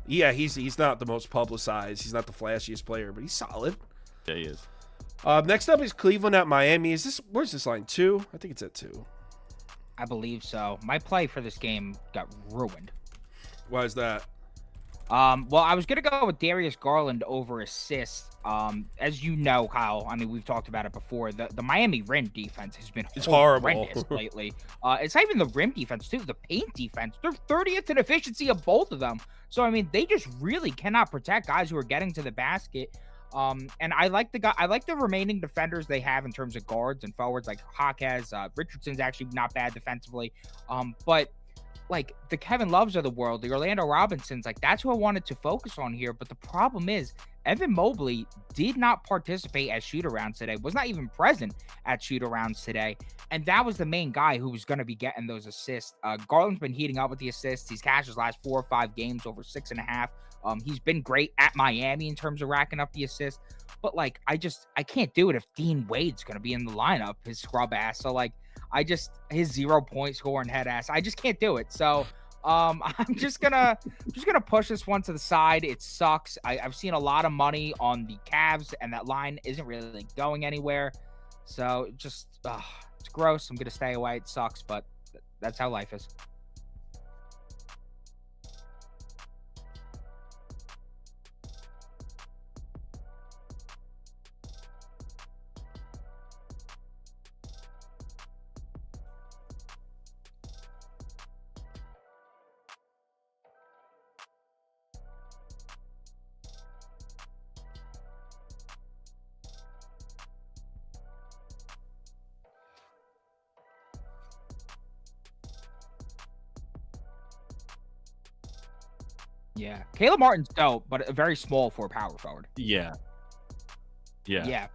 Yeah, he's not the most publicized. He's not the flashiest player, but he's solid. Yeah, he is. Next up is Cleveland at Miami. Where's this line? 2? I think it's at 2. I believe so. My play for this game got ruined. Why is that? Well, I was gonna go with Darius Garland over assists. As you know, Kyle, I mean, we've talked about it before. The Miami rim defense has been horrendous lately. It's not even the rim defense too. The paint defense, they're 30th in efficiency of both of them. So I mean, they just really cannot protect guys who are getting to the basket. And I like the remaining defenders they have in terms of guards and forwards, like Hawkes. Richardson's actually not bad defensively. But like the Kevin Loves of the world, the Orlando Robinsons, like that's who I wanted to focus on here. But the problem is Evan Mobley did not participate at shoot-arounds today, was not even present at shoot-arounds today. And that was the main guy who was going to be getting those assists. Garland's been heating up with the assists. He's cashed his last 4 or 5 games over 6.5. He's been great at Miami in terms of racking up the assists. But like, I can't do it if Dean Wade's going to be in the lineup, his scrub ass. So like, his 0-point scoring head ass, I just can't do it. So I'm just gonna push this one to the side. It sucks. I've seen a lot of money on the Cavs, and that line isn't really going anywhere. So just it's gross. I'm gonna stay away. It sucks, but that's how life is. Yeah. Caleb Martin's dope, but very small for a power forward. Yeah. Yeah.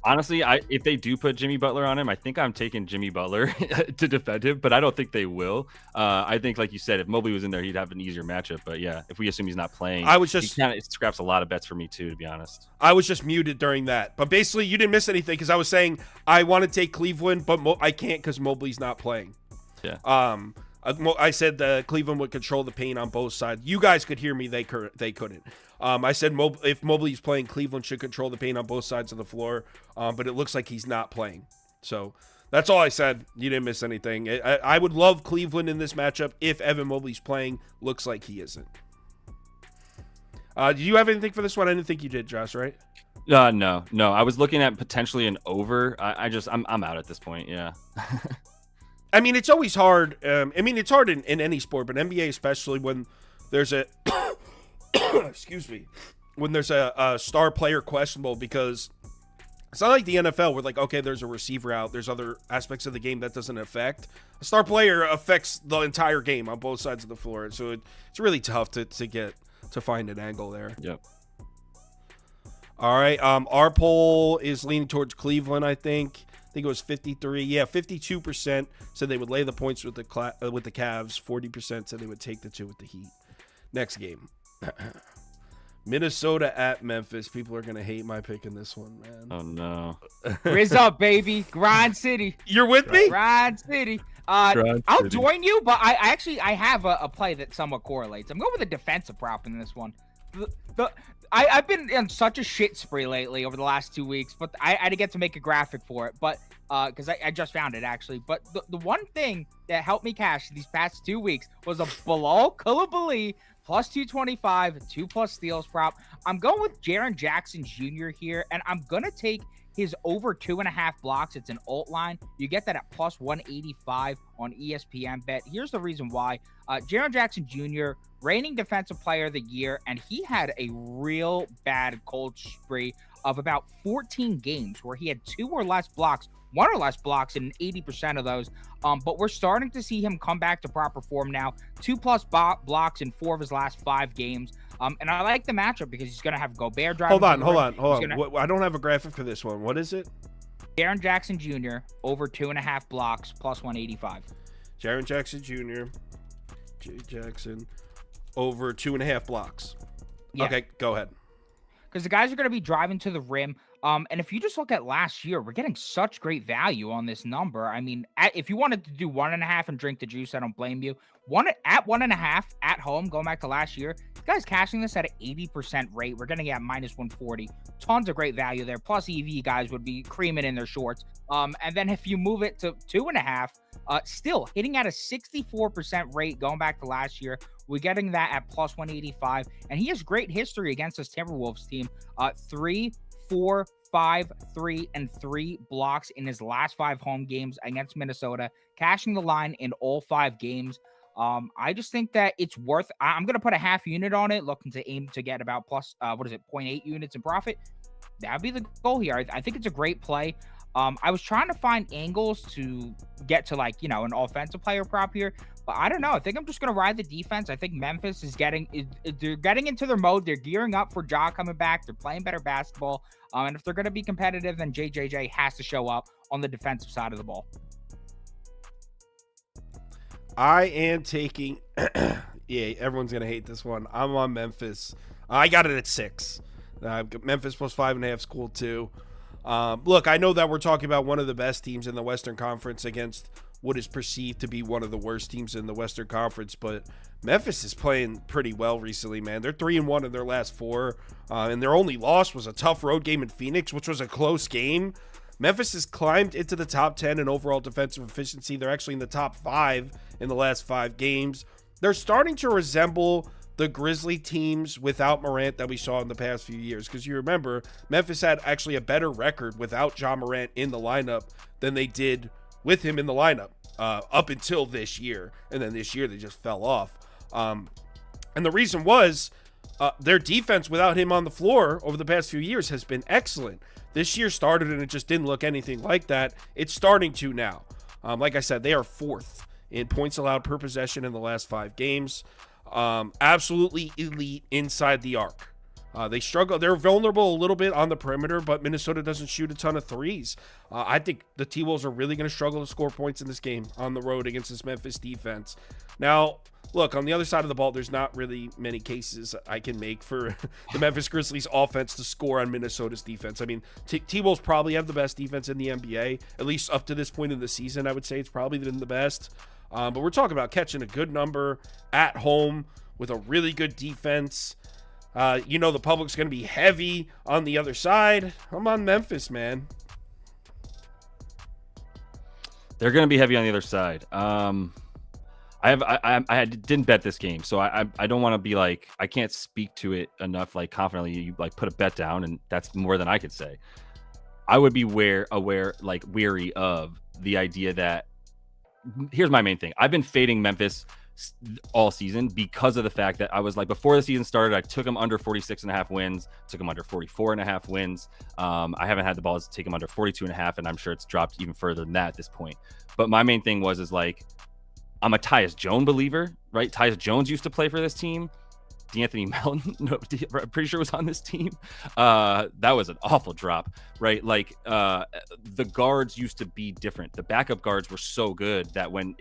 Honestly, if they do put Jimmy Butler on him, I think I'm taking Jimmy Butler to defend him, but I don't think they will. I think, like you said, if Mobley was in there, he'd have an easier matchup. But yeah, if we assume he's not playing, it scraps a lot of bets for me too, to be honest. I was just muted during that, but basically you didn't miss anything because I was saying I want to take Cleveland, but I can't because Mobley's not playing. Yeah. I said Cleveland would control the paint on both sides. You guys could hear me. They couldn't. I said if Mobley's playing, Cleveland should control the paint on both sides of the floor, but it looks like he's not playing. So that's all I said. You didn't miss anything. I would love Cleveland in this matchup if Evan Mobley's playing. Looks like he isn't. Do you have anything for this one? I didn't think you did, Josh, right? No. I was looking at potentially an over. I'm out at this point. Yeah. I mean, it's always hard. It's hard in any sport, but NBA especially when there's a excuse me, when there's a star player questionable, because it's not like the NFL where, like, okay, there's a receiver out, there's other aspects of the game that doesn't affect. A star player affects the entire game on both sides of the floor, so it's really tough to find an angle there. Yep. All right, our poll is leaning towards Cleveland, I think. I think it was 53. Yeah, 52% said they would lay the points with the Cavs. 40% said they would take the 2 with the Heat. Next game. Minnesota at Memphis. People are going to hate my pick in this one, man. Oh, no. Grizz up, baby. Grind City. You're with me? Grind City. I'll join you, but I have a play that somewhat correlates. I'm going with a defensive prop in this one. I've been in such a shit spree lately over the last 2 weeks, but I had to get to make a graphic for it, but because I just found it actually. But the one thing that helped me cash these past 2 weeks was a Bilal Coulibaly plus 225, 2+ steals prop. I'm going with Jaren Jackson Jr. here, and I'm gonna take his over 2.5 blocks. It's an alt line. You get that at plus 185 on ESPN bet. Here's the reason why. Jaren Jackson Jr., reigning defensive player of the year, and he had a real bad cold spree of about 14 games where he had 2 or less blocks, 1 or less blocks in 80% of those. But we're starting to see him come back to proper form now. 2+ blocks in 4 of his last 5 games. And I like the matchup because he's going to have Gobert driving. Hold on. I don't have a graphic for this one. What is it? Jaren Jackson Jr. over 2.5 blocks plus 185. Jaren Jackson Jr. Jackson over 2.5 blocks. Yeah. Okay, go ahead. Because the guys are going to be driving to the rim. And if you just look at last year, we're getting such great value on this number. I mean, if you wanted to do 1.5 and drink the juice, I don't blame you. 1.5 at home, going back to last year, you guys cashing this at an 80% rate. We're getting it at minus 140. Tons of great value there. Plus EV guys would be creaming in their shorts. And then if you move it to 2.5, still hitting at a 64% rate going back to last year. We're getting that at plus 185. And he has great history against this Timberwolves team. 3, 4, 5, 3, and 3 blocks in his last 5 home games against Minnesota, cashing the line in all 5 games. I just think that it's worth. I'm going to put a half unit on it, looking to aim to get about plus 0.8 units in profit. That'd be the goal here. I think it's a great play. I was trying to find angles to get to an offensive player prop here, but I don't know. I think I'm just going to ride the defense. I think Memphis is they're getting into their mode. They're gearing up for Ja coming back. They're playing better basketball. And if they're going to be competitive, then JJJ has to show up on the defensive side of the ball. I am taking, yeah, everyone's going to hate this one. I'm on Memphis. I got it at 6. Memphis plus 5.5 is cool too. Look, I know that we're talking about one of the best teams in the Western Conference against what is perceived to be one of the worst teams in the Western Conference, but Memphis is playing pretty well recently, man. They're 3-1 in their last 4, and their only loss was a tough road game in Phoenix, which was a close game. Memphis has climbed into the top 10 in overall defensive efficiency. They're actually in the top 5 in the last 5 games. They're starting to resemble the Grizzly teams without Morant that we saw in the past few years. Because you remember, Memphis had actually a better record without Ja Morant in the lineup than they did with him in the lineup up until this year. And then this year, they just fell off. And the reason was their defense without him on the floor over the past few years has been excellent. This year started and it just didn't look anything like that. It's starting to now. Like I said, they are 4th in points allowed per possession in the last 5 games. Absolutely elite inside the arc. They struggle. They're vulnerable a little bit on the perimeter, but Minnesota doesn't shoot a ton of threes. I think the T-Wolves are really going to struggle to score points in this game on the road against this Memphis defense. Now, look, on the other side of the ball, there's not really many cases I can make for the Memphis Grizzlies offense to score on Minnesota's defense. I mean, T-Wolves probably have the best defense in the NBA, at least up to this point in the season. I would say it's probably been the best. But we're talking about catching a good number at home with a really good defense. The public's going to be heavy on the other side. I'm on Memphis, man. They're going to be heavy on the other side. I didn't bet this game, so I don't want to be like, I can't speak to it enough, like confidently. You like put a bet down, and that's more than I could say. I would be weary of the idea that, here's my main thing. I've been fading Memphis all season because of the fact that I was like, before the season started, I took them under 46.5 wins, took them under 44.5 wins. I haven't had the balls to take them under 42.5, and I'm sure it's dropped even further than that at this point. But my main thing is like, I'm a Tyus Jones believer, right? Tyus Jones used to play for this team. D'Anthony Melton, I'm pretty sure was on this team. That was an awful drop, right? Like the guards used to be different. The backup guards were so good that when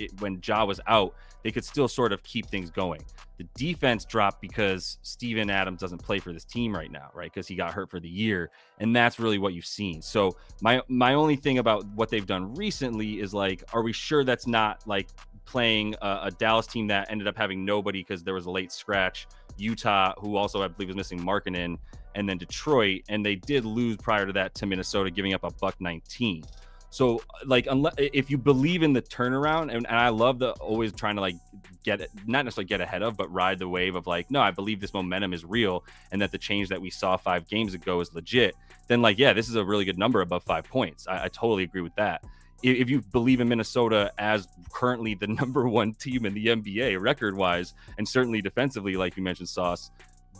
Ja was out, they could still sort of keep things going. The defense dropped because Steven Adams doesn't play for this team right now, right? Because he got hurt for the year, and that's really what you've seen. So my only thing about what they've done recently is like, are we sure that's not like playing a Dallas team that ended up having nobody because there was a late scratch, Utah, who also I believe was missing Markkanen, and then Detroit, and they did lose prior to that to Minnesota, giving up a $119. So like, if you believe in the turnaround, and I love the always trying to like get it, not necessarily get ahead of, but ride the wave of like, no, I believe this momentum is real and that the change that we saw 5 games ago is legit, then like, yeah, this is a really good number above 5 points. I totally agree with that. If you believe in Minnesota as currently the number 1 team in the NBA record wise, and certainly defensively, like you mentioned, Sauce,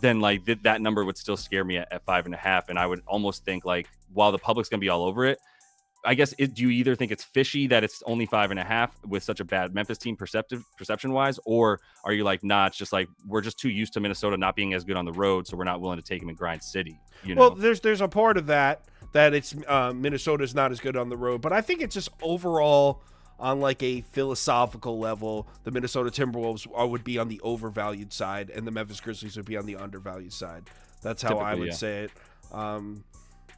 then like that number would still scare me at 5.5. And I would almost think like, while the public's going to be all over it, I guess do you either think it's fishy that it's only 5.5 with such a bad Memphis team perception wise, or are you like, nah, it's just like, we're just too used to Minnesota not being as good on the road, so we're not willing to take them in Grind City, you know? Well, there's a part of that it's Minnesota's not as good on the road, but I think it's just overall on like a philosophical level, the Minnesota Timberwolves would be on the overvalued side and the Memphis Grizzlies would be on the undervalued side. That's how I would say it.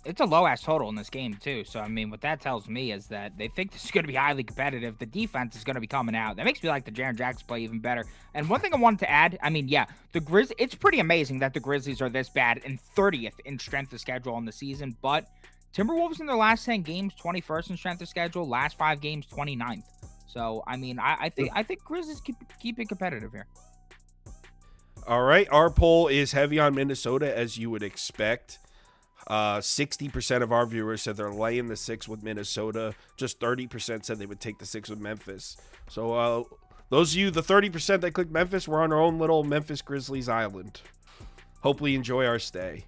It's a low-ass total in this game, too. So, I mean, what that tells me is that they think this is going to be highly competitive. The defense is going to be coming out. That makes me like the Jaren Jackson play even better. And one thing I wanted to add, I mean, yeah, it's pretty amazing that the Grizzlies are this bad and 30th in strength of schedule on the season. But Timberwolves in their last 10 games, 21st in strength of schedule. Last 5 games, 29th. So, I mean, I think Grizzlies keep it competitive here. All right. Our poll is heavy on Minnesota, as you would expect. 60% of our viewers said they're laying the 6 with Minnesota. Just 30% said they would take the 6 with Memphis. So those of you, the 30% that clicked Memphis, we're on our own little Memphis Grizzlies island. Hopefully enjoy our stay.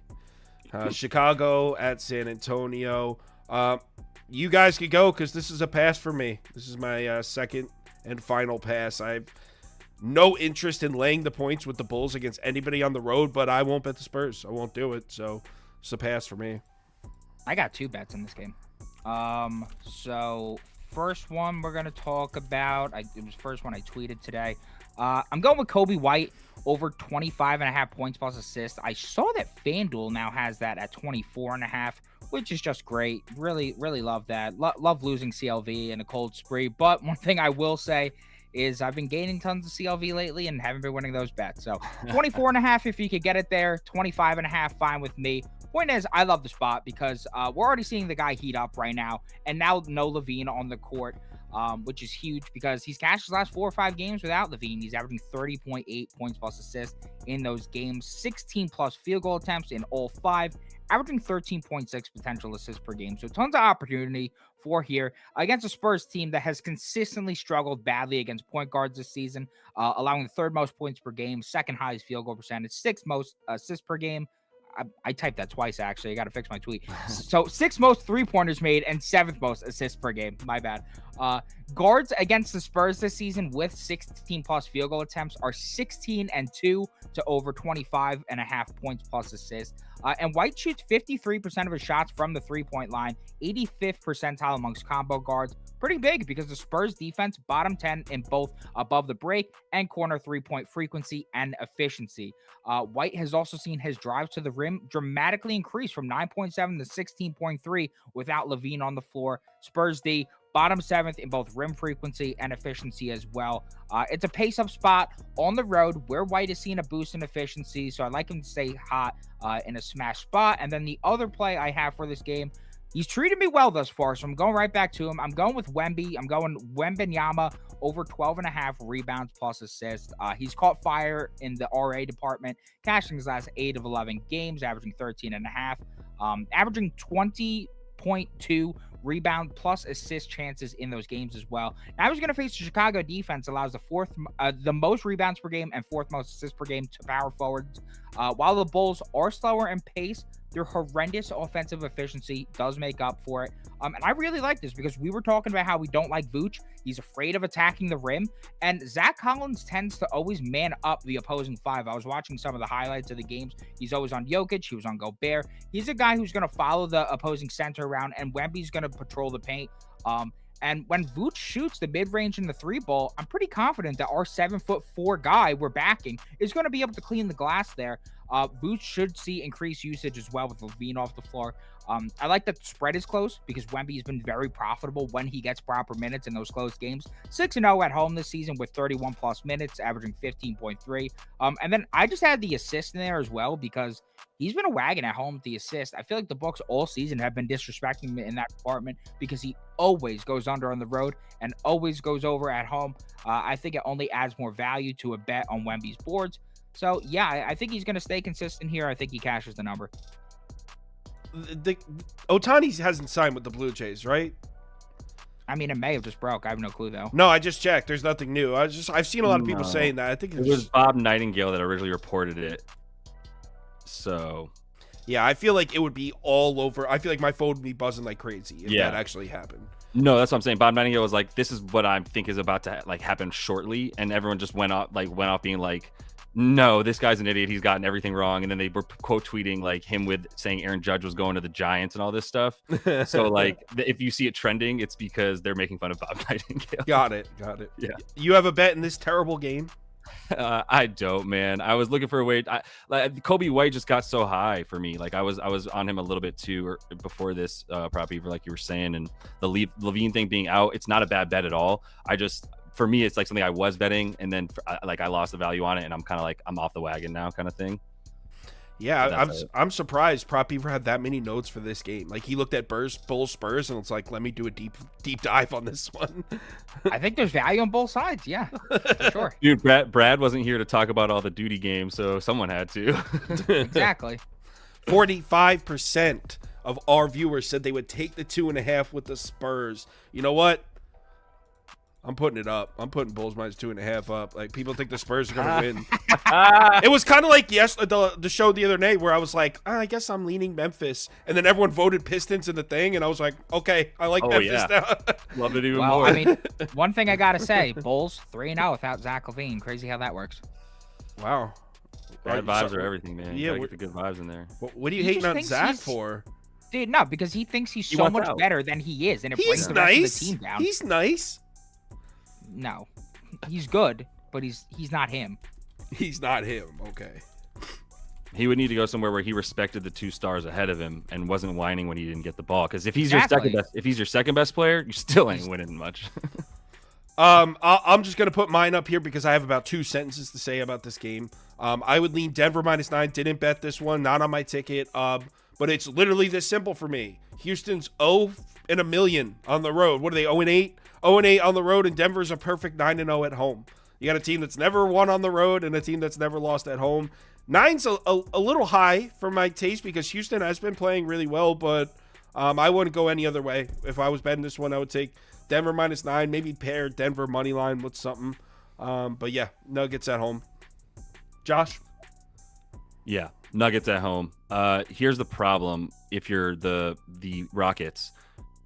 Chicago at San Antonio. You guys could go because this is a pass for me. This is my second and final pass. I have no interest in laying the points with the Bulls against anybody on the road, but I won't bet the Spurs. I won't do it. So it's a pass for me. I got 2 bets in this game. So first one we're going to talk about, it was the first one I tweeted today. I'm going with Kobe White over 25.5 points plus assists. I saw that FanDuel now has that at 24.5, which is just great. Really, really love that. Love losing CLV in a cold spree. But one thing I will say is I've been gaining tons of CLV lately and haven't been winning those bets. So 24.5, if you could get it there, 25.5, fine with me. Point is, I love the spot because we're already seeing the guy heat up right now, and now no Levine on the court, which is huge because he's cashed his last 4 or 5 games without Levine. He's averaging 30.8 points plus assists in those games, 16 plus field goal attempts in all 5, averaging 13.6 potential assists per game. So tons of opportunity for here against a Spurs team that has consistently struggled badly against point guards this season, allowing the 3rd most points per game, 2nd highest field goal percentage, 6th most assists per game. I typed that twice, actually. I got to fix my tweet. So 6th most 3-pointers made and 7th most assists per game. My bad. Guards against the Spurs this season with 16+ field goal attempts are 16-2 to over 25.5 points plus assists. And White shoots 53% of his shots from the 3-point line, 85th percentile amongst combo guards. Pretty big because the Spurs defense bottom 10 in both above the break and corner 3-point frequency and efficiency. White has also seen his drives to the rim dramatically increase from 9.7 to 16.3 without LaVine on the floor. Spurs D bottom 7th in both rim frequency and efficiency as well. It's a pace-up spot on the road where White is seeing a boost in efficiency, so I like him to stay hot in a smash spot. And then the other play I have for this game, he's treated me well thus far, so I'm going right back to him. I'm going with Wemby. I'm going Wembanyama over 12.5 rebounds plus assists. He's caught fire in the RA department, cashing his last 8 of 11 games, averaging 13.5, averaging 20.2 rebound plus assist chances in those games as well. Now he's going to face the Chicago defense, allows the most rebounds per game and 4th most assists per game to power forwards. While the Bulls are slower in pace, their horrendous offensive efficiency does make up for it. And I really like this because we were talking about how we don't like Vooch. He's afraid of attacking the rim. And Zach Collins tends to always man up the opposing 5. I was watching some of the highlights of the games. He's always on Jokic. He was on Gobert. He's a guy who's going to follow the opposing center around, and Wemby's going to patrol the paint. And when Vooch shoots the mid-range in the 3-ball, I'm pretty confident that our 7'4" guy we're backing is going to be able to clean the glass there. Vooch should see increased usage as well with LaVine off the floor. I like that the spread is close because Wemby has been very profitable when he gets proper minutes in those close games. 6-0 at home this season with 31+ minutes, averaging 15.3. And then I just had the assist in there as well because he's been a wagon at home with the assist. I feel like the Bucks all season have been disrespecting him in that department because he always goes under on the road and always goes over at home. I think it only adds more value to a bet on Wemby's boards. So, yeah, I think he's going to stay consistent here. I think he cashes the number. Ohtani hasn't signed with the Blue Jays, right? I mean, it may have just broke. I have no clue, though. No, I just checked. There's nothing new. I've seen a lot of people saying that. I think it was Bob Nightingale that originally reported it. So, yeah, I feel like it would be all over. I feel like my phone would be buzzing like crazy if that actually happened. No, that's what I'm saying. Bob Nightingale was like, "This is what I think is about to happen shortly," and everyone just went off being like, "No, this guy's an idiot. He's gotten everything wrong." And then they were quote tweeting like him with saying Aaron Judge was going to the Giants and all this stuff. So like, if you see it trending, it's because they're making fun of Bob Nightingale. Got it. Yeah. You have a bet in this terrible game? I don't, man. I was looking for a way. Kobe White just got so high for me. Like I was on him a little bit too, or before this Prop Beaver, like you were saying, and the LaVine thing being out. It's not a bad bet at all. For me, it's like something I was betting, and then I lost the value on it, and I'm kind of like I'm off the wagon now, kind of thing. Yeah, I'm surprised Prop Beaver had that many notes for this game. Like he looked at Bulls Spurs, and it's like, let me do a deep dive on this one. I think there's value on both sides. Yeah, for sure. Dude, Brad wasn't here to talk about all the duty games, so someone had to. Exactly. 45% of our viewers said they would take the 2.5 with the Spurs. You know what? I'm putting it up. I'm putting Bulls minus 2.5 up. Like people think the Spurs are gonna win. It was kind of like the show the other night where I was like, I guess I'm leaning Memphis, and then everyone voted Pistons in the thing, and I was like, okay, I like Memphis now. Love it even more. I mean, one thing I gotta say, Bulls 3-0 without Zach LaVine. Crazy how that works. Wow. Bad vibes are everything, man. Yeah, get the good vibes in there. What are you hating on Zach for? Dude, no, because he thinks he's so much better than he is, and it brings the rest of the team down. He's nice. No, he's good, but he's not him. He's not him. Okay. He would need to go somewhere where he respected the 2 stars ahead of him and wasn't whining when he didn't get the ball. Because if he's your second best player, you still ain't winning much. I'm just gonna put mine up here because I have about 2 sentences to say about this game. I would lean Denver minus 9. Didn't bet this one. Not on my ticket. But it's literally this simple for me. Houston's 0 in a million on the road. What are they? 0-8. 0-8 on the road, and Denver's a perfect 9-0 at home. You got a team that's never won on the road and a team that's never lost at home. 9's a little high for my taste because Houston has been playing really well, but I wouldn't go any other way. If I was betting this one, I would take Denver minus 9, maybe pair Denver money line with something. But yeah, Nuggets at home. Josh? Yeah, Nuggets at home. Here's the problem. If you're the Rockets,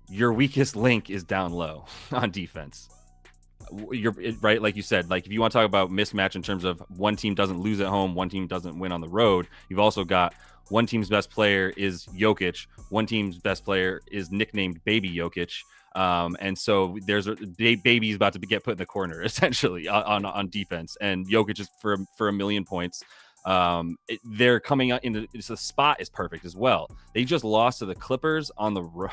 your weakest link is down low on defense. You're right, like you said. Like if you want to talk about mismatch in terms of one team doesn't lose at home, one team doesn't win on the road, you've also got one team's best player is Jokic, one team's best player is nicknamed Baby Jokic, and so there's a baby's about to get put in the corner essentially on defense, and Jokic is for a million points. They're coming out into the spot is perfect as well. They just lost to the Clippers on the road.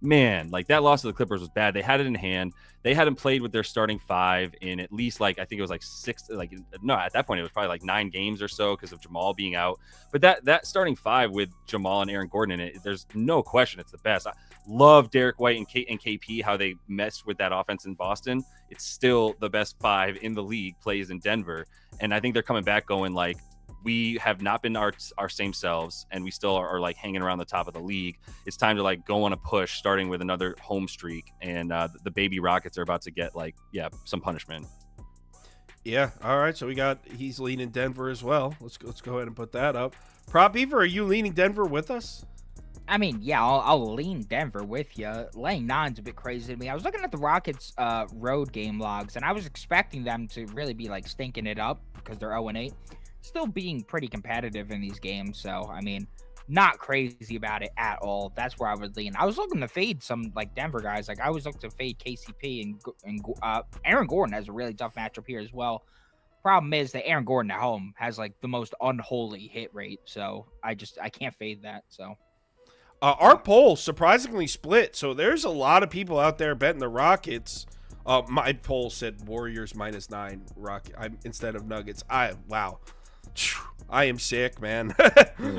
Man, like that loss to the Clippers was bad. They had it in hand. They hadn't played with their starting five in at least I think it was at that point it was probably like 9 games or so because of Jamal being out. But that starting five with Jamal and Aaron Gordon in it, there's no question it's the best. I love Derek White and KP, how they messed with that offense in Boston. It's still the best 5 in the league plays in Denver. And I think they're coming back going like, we have not been our same selves, and we still are like hanging around the top of the league. It's time to like go on a push, starting with another home streak, and the baby Rockets are about to get some punishment. Yeah. All right. So he's leaning Denver as well. Let's go ahead and put that up. Prop Beaver, are you leaning Denver with us? I mean, yeah, I'll lean Denver with you. Laying 9's a bit crazy to me. I was looking at the Rockets' road game logs, and I was expecting them to really be like stinking it up because they're 0-8. Still being pretty competitive in these games. So, I mean, not crazy about it at all. That's where I would lean. I was looking to fade some like Denver guys. Like I was looking to fade KCP and Aaron Gordon has a really tough matchup here as well. Problem is that Aaron Gordon at home has like the most unholy hit rate. So I can't fade that. So our poll surprisingly split. So there's a lot of people out there betting the Rockets. My poll said Warriors -9 instead of Nuggets. Wow. I am sick, man.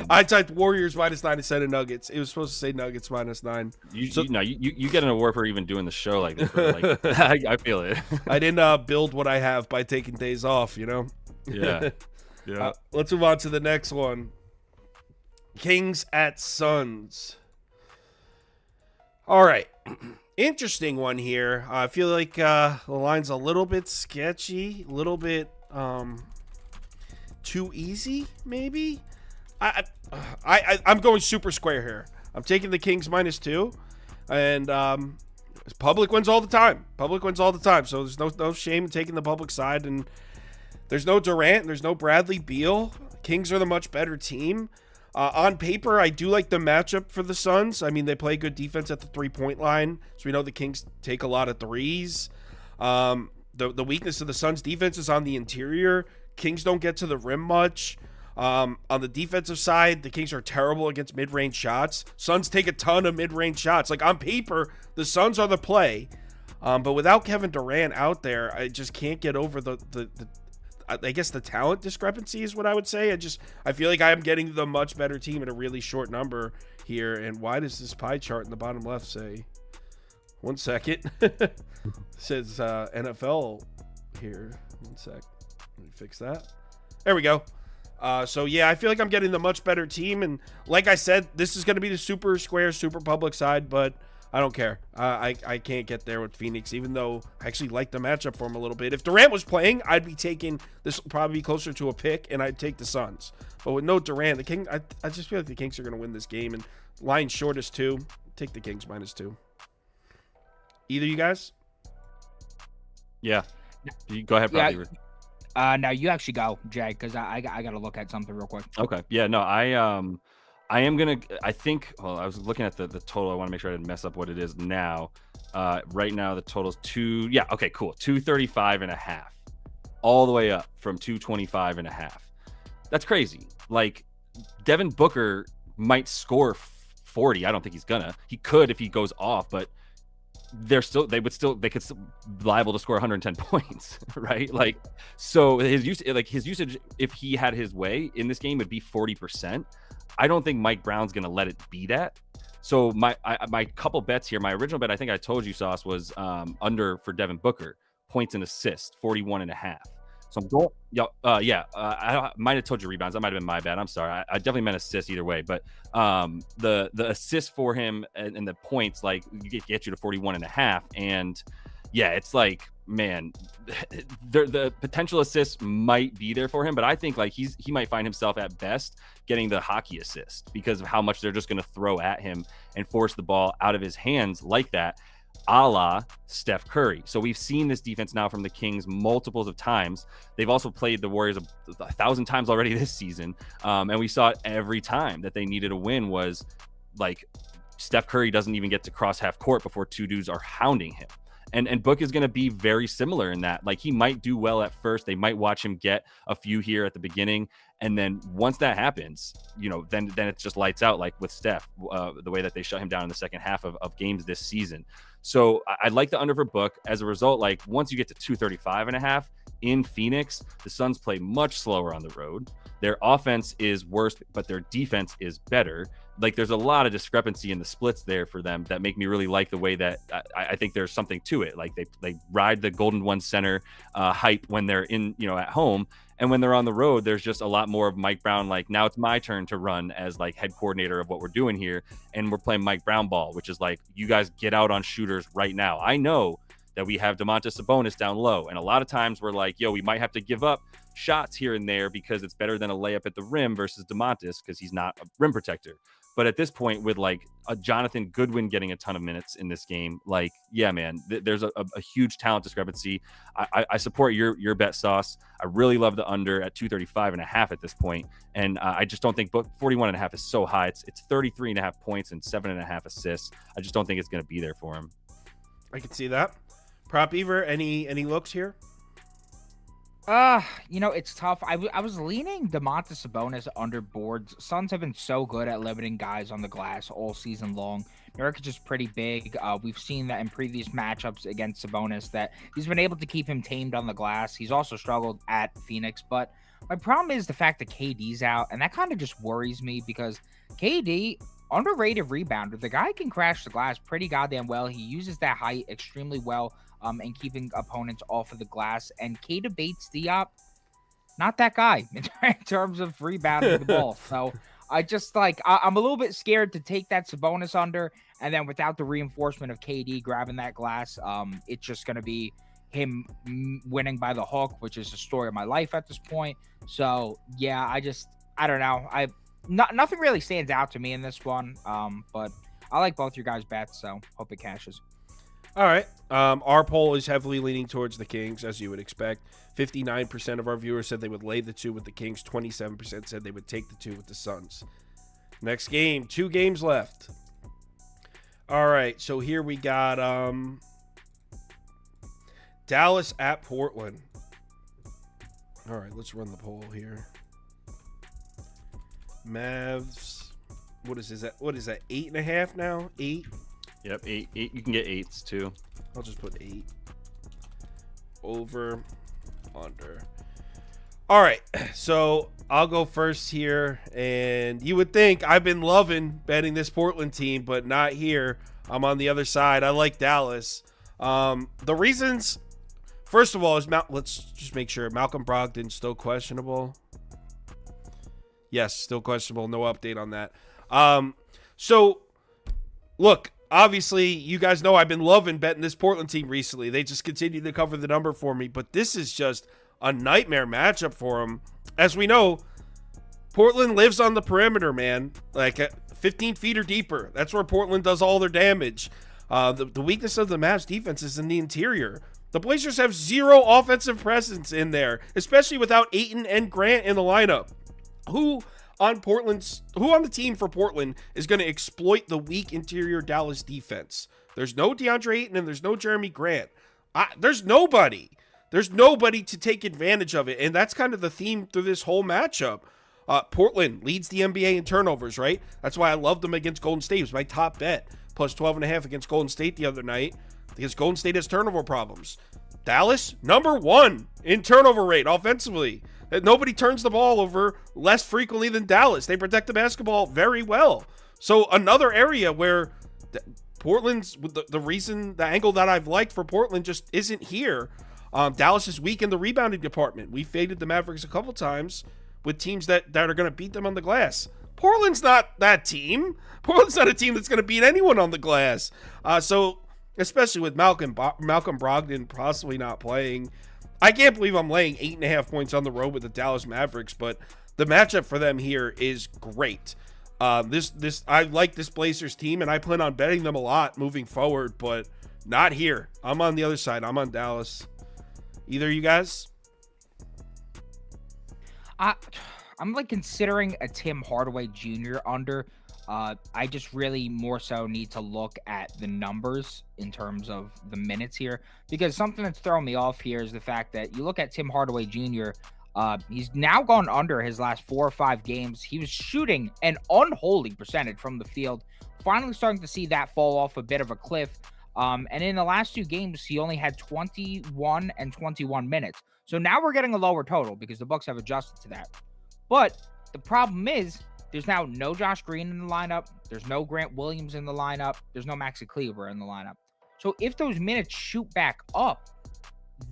I typed Warriors -9 instead of Nuggets. It was supposed to say Nuggets -9. You get an award for even doing the show like this. Like, I feel it. I didn't build what I have by taking days off, you know? Yeah. Let's move on to the next one. Kings at Suns. All right. Interesting one here. I feel like the line's a little bit sketchy, a little bit too easy, maybe. I'm going super square here. I'm taking the Kings -2, and public wins all the time. So there's no shame in taking the public side. And there's no Durant, there's no Bradley Beal. Kings are the much better team. On paper, I do like the matchup for the Suns. I mean, they play good defense at the 3-point line, so we know the Kings take a lot of threes. The weakness of the Suns' defense is on the interior. Kings don't get to the rim much. On the defensive side, the Kings are terrible against mid-range shots. Suns take a ton of mid-range shots. Like, on paper, the Suns are the play. But without Kevin Durant out there, I just can't get over I guess the talent discrepancy is what I would say. I feel like I am getting the much better team at a really short number here. And why does this pie chart in the bottom left say? 1 second. It says NFL here. 1 sec. Let me fix that. There we go. So yeah, I feel like I'm getting the much better team. And like I said, this is going to be the super square, super public side, but I don't care. I can't get there with Phoenix, even though I actually like the matchup for him a little bit. If Durant was playing, I'd be taking this, will probably be closer to a pick, and I'd take the Suns. But with no Durant, the King, I just feel like the Kings are going to win this game. And line short is 2. Take the Kings -2. Either you guys? Yeah. You go ahead, Prop Beaver. Now you actually go, Jay, because I got to look at something real quick. Okay. Yeah, no, I am going to, I think, well, I was looking at the total. I want to make sure I didn't mess up what it is now. Right now, the total is 235.5, all the way up from 225.5. That's crazy. Like, Devin Booker might score 40. I don't think he's gonna. He could if he goes off, but they could still liable to score 110 points, right? Like, so his usage, if he had his way in this game, would be 40%. I don't think Mike Brown's gonna let it be that. So my couple bets here, my original bet, I think I told you, Sauce, was under for Devin Booker, points and assists, 41.5. So I'm going, I might have told you rebounds. That might have been my bad. I'm sorry. I definitely meant assists either way. But the assist for him and the points, like, get you to 41.5. And yeah, it's like man, the potential assists might be there for him, but I think like he might find himself at best getting the hockey assist because of how much they're just going to throw at him and force the ball out of his hands like that, a la Steph Curry. So we've seen this defense now from the Kings multiples of times. They've also played the Warriors 1,000 times already this season, and we saw it every time that they needed a win was like Steph Curry doesn't even get to cross half court before two dudes are hounding him. And Book is going to be very similar in that. Like, he might do well at first. They might watch him get a few here at the beginning. And then once that happens, you know, then it's just lights out, like with Steph, the way that they shut him down in the second half of games this season. So I like the under for Book. As a result, like once you get to 235.5 in Phoenix, the Suns play much slower on the road. Their offense is worse, but their defense is better. Like, there's a lot of discrepancy in the splits there for them that make me really like the way that I think there's something to it. Like, they ride the Golden One center hype when they're in, you know, at home. And when they're on the road, there's just a lot more of Mike Brown. Like, now it's my turn to run as like head coordinator of what we're doing here. And we're playing Mike Brown ball, which is like, you guys get out on shooters right now. I know that we have Domantas Sabonis down low. And a lot of times we're like, yo, we might have to give up shots here and there because it's better than a layup at the rim versus Domantas because he's not a rim protector. But at this point, with like a Jonathan Goodwin getting a ton of minutes in this game, like, yeah, man, there's a huge talent discrepancy. I support your bet, Sauce. I really love the under at 235.5 at this point. And I just don't think 41.5 is so high. It's 33.5 points and 7.5 assists. I just don't think it's going to be there for him. I can see that. Prop Beaver, any looks here? You know, it's tough. I was leaning Domantas Sabonis under boards. Suns have been so good at limiting guys on the glass all season long. Nurkic is pretty big. We've seen that in previous matchups against Sabonis that he's been able to keep him tamed on the glass. He's also struggled at Phoenix, but my problem is the fact that KD's out, and that kind of just worries me because KD, underrated rebounder. The guy can crash the glass pretty goddamn well. He uses that height extremely well. And keeping opponents off of the glass. And Keita Bates-Diop, not that guy in terms of rebounding the ball. So I just I'm a little bit scared to take that Sabonis under. And then without the reinforcement of KD grabbing that glass, it's just going to be him winning by the hook, which is the story of my life at this point. So yeah, I don't know. Nothing really stands out to me in this one. But I like both your guys' bets, so hope it cashes. All right. Our poll is heavily leaning towards the Kings, as you would expect. 59% of our viewers said they would lay the 2 with the Kings. 27% said they would take the 2 with the Suns. Next game, 2 games left. All right, so here we got Dallas at Portland. All right, let's run the poll here. Mavs. What is that? 8.5 now? 8? Yep, 8. You can get 8s too. I'll just put 8. Over, under. All right, so I'll go first here. And you would think I've been loving betting this Portland team, but not here. I'm on the other side. I like Dallas. The reasons, first of all, is let's just make sure. Malcolm Brogdon's still questionable. Yes, still questionable. No update on that. So, look. Obviously, you guys know I've been loving betting this Portland team recently. They just continue to cover the number for me, but this is just a nightmare matchup for them. As we know, Portland lives on the perimeter, man, like 15 feet or deeper. That's where Portland does all their damage. The weakness of the Mavs defense is in the interior. The Blazers have zero offensive presence in there, especially without Ayton and Grant in the lineup. Who on the team for Portland is going to exploit the weak interior Dallas defense? There's no DeAndre Ayton and there's no Jeremy Grant. There's nobody to take advantage of it. And that's kind of the theme through this whole matchup. Portland leads the NBA in turnovers, right? That's why I loved them against Golden State. It was my top bet. Plus 12.5 against Golden State the other night because Golden State has turnover problems. Dallas, number 1 in turnover rate offensively. Nobody turns the ball over less frequently than Dallas. They protect the basketball very well. So another area where Portland's the angle that I've liked for Portland just isn't here. Dallas is weak in the rebounding department. We faded the Mavericks a couple times with teams that are going to beat them on the glass. Portland's not that team. Portland's not a team that's going to beat anyone on the glass. So especially with Malcolm Brogdon possibly not playing. I can't believe I'm laying 8.5 points on the road with the Dallas Mavericks, but the matchup for them here is great. I like this Blazers team, and I plan on betting them a lot moving forward, but not here. I'm on the other side. I'm on Dallas. Either of you guys? I'm like considering a Tim Hardaway Jr. under. I just really more so need to look at the numbers in terms of the minutes here, because something that's throwing me off here is the fact that you look at Tim Hardaway Jr. He's now gone under his last 4 or 5 games. He was shooting an unholy percentage from the field. Finally starting to see that fall off a bit of a cliff. And in the last 2 games, he only had 21 and 21 minutes. So now we're getting a lower total because the Bucks have adjusted to that. But the problem is there's now no Josh Green in the lineup. There's no Grant Williams in the lineup. There's no Maxi Kleber in the lineup. So if those minutes shoot back up,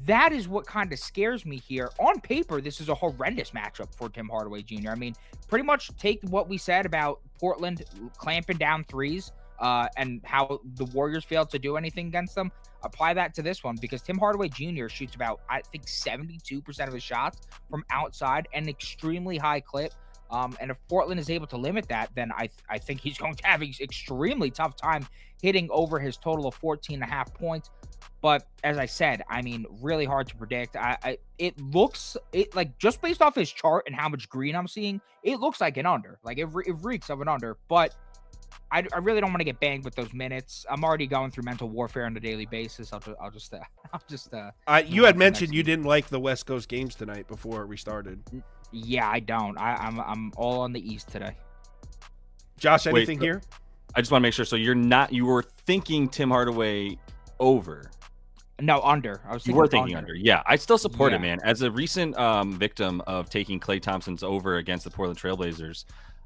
that is what kind of scares me here. On paper, this is a horrendous matchup for Tim Hardaway Jr. I mean, pretty much take what we said about Portland clamping down threes and how the Warriors failed to do anything against them. Apply that to this one, because Tim Hardaway Jr. shoots about, I think, 72% of his shots from outside, an extremely high clip. And if Portland is able to limit that, then I think he's going to have an extremely tough time hitting over his total of 14.5 points. But as I said, I mean, really hard to predict. It looks like, just based off his chart and how much green I'm seeing, it looks like an under. Like it reeks of an under. But I really don't want to get banged with those minutes. I'm already going through mental warfare on a daily basis. I'll just. You had mentioned you didn't like the West Coast games tonight before we started. Yeah, I don't. I'm all on the East today. Josh, anything here? I just want to make sure. So you were thinking Tim Hardaway over. No, under. You were thinking under. Yeah, I still support it, man. As a recent victim of taking Klay Thompson's over against the Portland Trailblazers,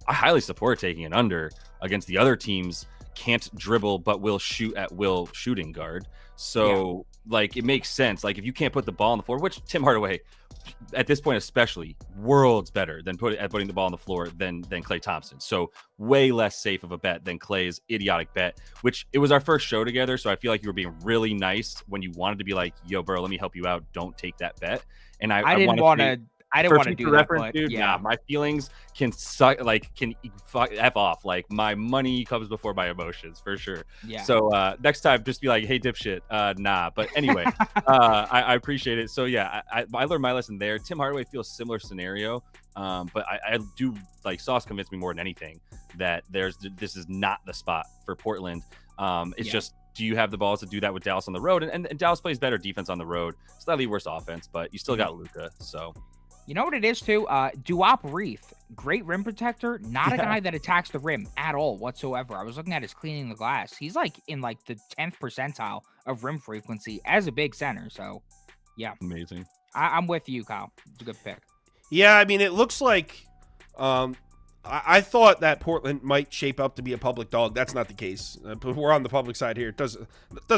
I highly support taking an under against the other teams. Can't dribble but will shoot at will shooting guard. So like, it makes sense. Like, if you can't put the ball on the floor, which Tim Hardaway at this point especially worlds better than putting the ball on the floor than Klay Thompson. So way less safe of a bet than Klay's idiotic bet, which it was our first show together. So I feel like you were being really nice when you wanted to be like, yo, bro, let me help you out. Don't take that bet. And I didn't want to do that, but dude, yeah, my feelings can suck, like can F off. Like, my money comes before my emotions for sure. Yeah. So next time, just be like, hey, dipshit, nah. But anyway, I appreciate it. So yeah, I learned my lesson there. Tim Hardaway feels similar scenario, but I do like, Sauce convinced me more than anything that this is not the spot for Portland. It's just, do you have the balls to do that with Dallas on the road? And Dallas plays better defense on the road, slightly worse offense, but you still got Luka. So. You know what it is, too? Duop Reith, great rim protector, not a guy that attacks the rim at all whatsoever. I was looking at his cleaning the glass. He's like in like the 10th percentile of rim frequency as a big center. So, yeah. Amazing. I'm with you, Kyle. It's a good pick. Yeah, I mean, it looks like I thought that Portland might shape up to be a public dog. That's not the case. But we're on the public side here. It doesn't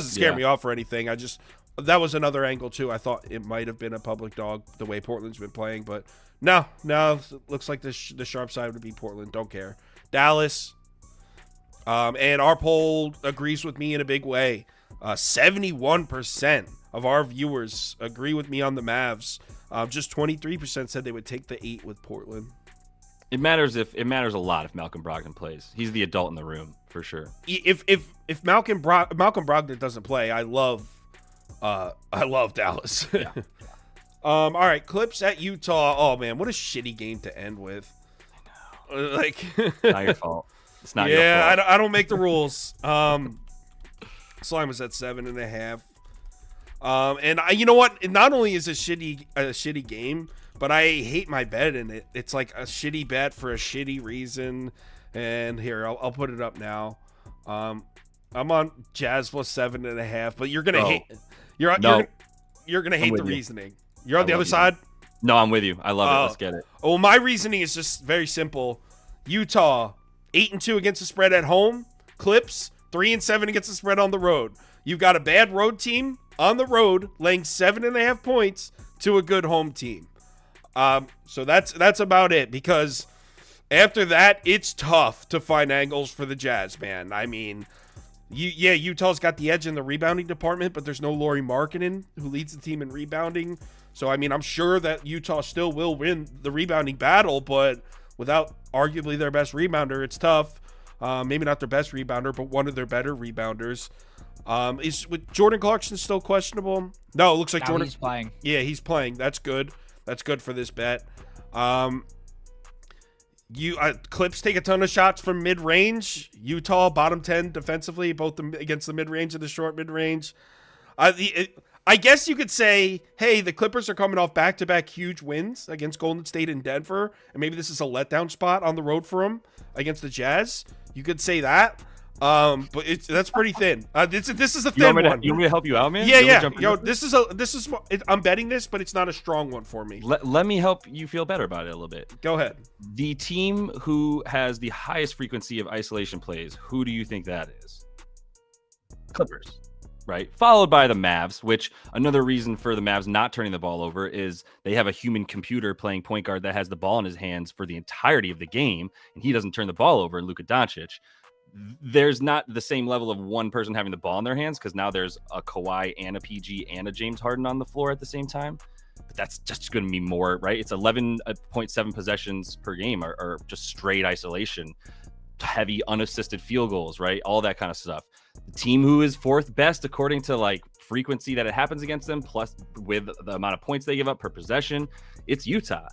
scare me off or anything. That was another angle, too. I thought it might have been a public dog the way Portland's been playing. But no, it looks like the sharp side would be Portland. Don't care. Dallas. And our poll agrees with me in a big way. 71% of our viewers agree with me on the Mavs. Just 23% said they would take the 8 with Portland. It matters a lot if Malcolm Brogdon plays. He's the adult in the room for sure. If Malcolm Brogdon doesn't play, I love Dallas. Yeah. All right, Clips at Utah. Oh man, what a shitty game to end with. I know. Like, not your fault. It's not your fault. Yeah, I don't make the rules. Slime was at 7.5. And you know what? Not only is it a shitty game, but I hate my bet in it. It's like a shitty bet for a shitty reason. And here, I'll put it up now. I'm on Jazz plus 7.5, but you're gonna hate. You're gonna hate the reasoning. You're on the other side. No, I'm with you. I love it. Let's get it. Well, my reasoning is just very simple. Utah 8-2 against the spread at home. Clips 3-7 against the spread on the road. You've got a bad road team on the road laying 7.5 points to a good home team. So that's about it, because after that, it's tough to find angles for the Jazz, man. I mean, Utah's got the edge in the rebounding department, but there's no Lauri Markkanen, who leads the team in rebounding. So, I mean, I'm sure that Utah still will win the rebounding battle, but without arguably their best rebounder, it's tough. Maybe not their best rebounder, but one of their better rebounders. Is with Jordan Clarkson still questionable? No, it looks like Jordan. He's playing. Yeah, he's playing. That's good. That's good for this bet. Clips take a ton of shots from mid-range. Utah bottom 10 defensively, both against the mid-range and the short mid-range. I guess you could say, hey, the Clippers are coming off back-to-back huge wins against Golden State and Denver, and maybe this is a letdown spot on the road for them against the Jazz. You could say that. But that's pretty thin. This is a thin one. You want me to help you out, man? Yeah. I'm betting this, but it's not a strong one for me. Let me help you feel better about it a little bit. Go ahead. The team who has the highest frequency of isolation plays, who do you think that is? Clippers, right? Followed by the Mavs, which another reason for the Mavs not turning the ball over is they have a human computer playing point guard that has the ball in his hands for the entirety of the game, and he doesn't turn the ball over, Luka Doncic. There's not the same level of one person having the ball in their hands because now there's a Kawhi and a PG and a James Harden on the floor at the same time. But that's just going to be more, right? It's 11.7 possessions per game or just straight isolation, heavy unassisted field goals, right? All that kind of stuff. The team who is fourth best according to like frequency that it happens against them, plus with the amount of points they give up per possession, it's Utah.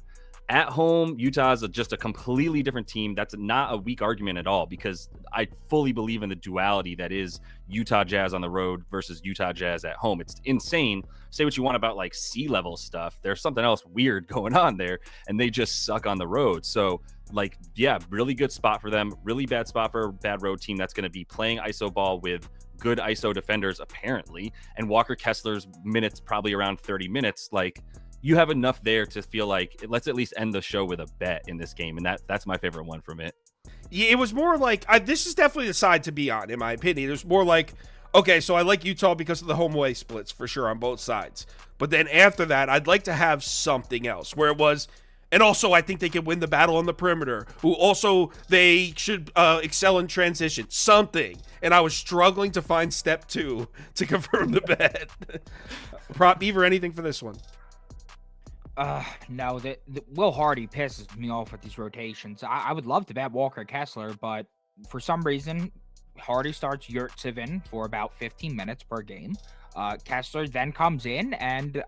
At home, Utah is just a completely different team. That's not a weak argument at all because I fully believe in the duality that is Utah Jazz on the road versus Utah Jazz at home. It's insane. Say what you want about like sea level stuff. There's something else weird going on there, and they just suck on the road. So, like, yeah, really good spot for them. Really bad spot for a bad road team that's going to be playing ISO ball with good ISO defenders, apparently. And Walker Kessler's minutes probably around 30 minutes. Like, you have enough there to feel like let's at least end the show with a bet in this game. And that's my favorite one from it. Yeah, it was more like this is definitely the side to be on, in my opinion. It was more like, okay, so I like Utah because of the home away splits for sure on both sides. But then after that, I'd like to have something else where it was, and also I think they can win the battle on the perimeter. Who also they should excel in transition, something. And I was struggling to find step 2 to confirm the bet. Prop Beaver, anything for this one? No, the Will Hardy pisses me off with these rotations. I would love to bet Walker Kessler, but for some reason, Hardy starts Yurtseven for about 15 minutes per game. Kessler then comes in, and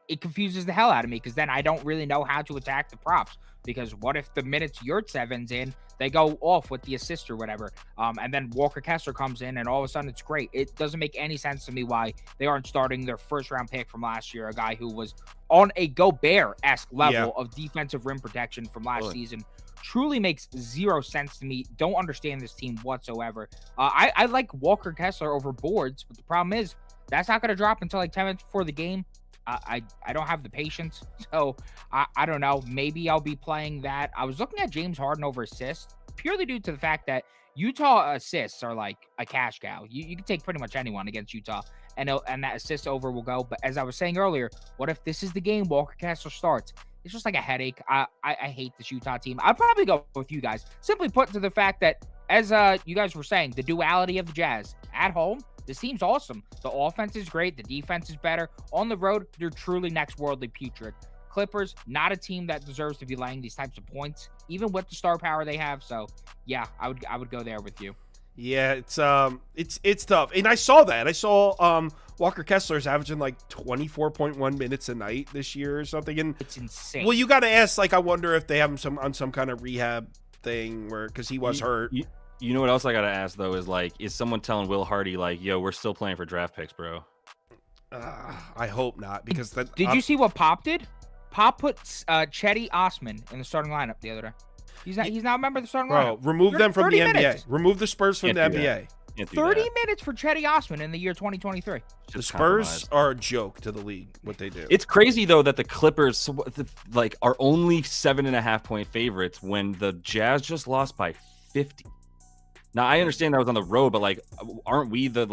it confuses the hell out of me because then I don't really know how to attack the props. Because what if the minutes Yurtseven's in, they go off with the assist or whatever, and then Walker Kessler comes in, and all of a sudden it's great. It doesn't make any sense to me why they aren't starting their first-round pick from last year, a guy who was on a Gobert-esque level of defensive rim protection from last season. Truly makes zero sense to me. Don't understand this team whatsoever. I like Walker Kessler over boards, but the problem is that's not going to drop until like 10 minutes before the game. I don't have the patience, so I don't know. Maybe I'll be playing that. I was looking at James Harden over assists purely due to the fact that Utah assists are like a cash cow. You can take pretty much anyone against Utah, and that assist over will go. But as I was saying earlier, what if this is the game Walker Kessler starts? It's just like a headache. I hate this Utah team. I'd probably go with you guys. Simply put to the fact that, as you guys were saying, the duality of the Jazz at home. This team's awesome. The offense is great. The defense is better. On the road, they're truly next worldly putrid. Clippers, not a team that deserves to be laying these types of points, even with the star power they have. So, yeah, I would go there with you. Yeah, it's tough. And I saw that. I saw Walker Kessler's averaging like 24.1 minutes a night this year or something. And it's insane. Well, you got to ask, like, I wonder if they have him on some kind of rehab thing because he was hurt. You know what else I gotta ask though is like, is someone telling Will Hardy like, "Yo, we're still playing for draft picks, bro"? I hope not because that. Did you see what Pop did? Pop put Chetty Osman in the starting lineup the other day. He's not a member of the starting lineup. Remove them from the minutes. NBA. Remove the Spurs from the NBA. 30 minutes for Chetty Osman in the year 2023. The Spurs are a joke to the league. What they do. It's crazy though that the Clippers like are only 7.5 point favorites when the Jazz just lost by 50. Now I understand that was on the road, but like, aren't we the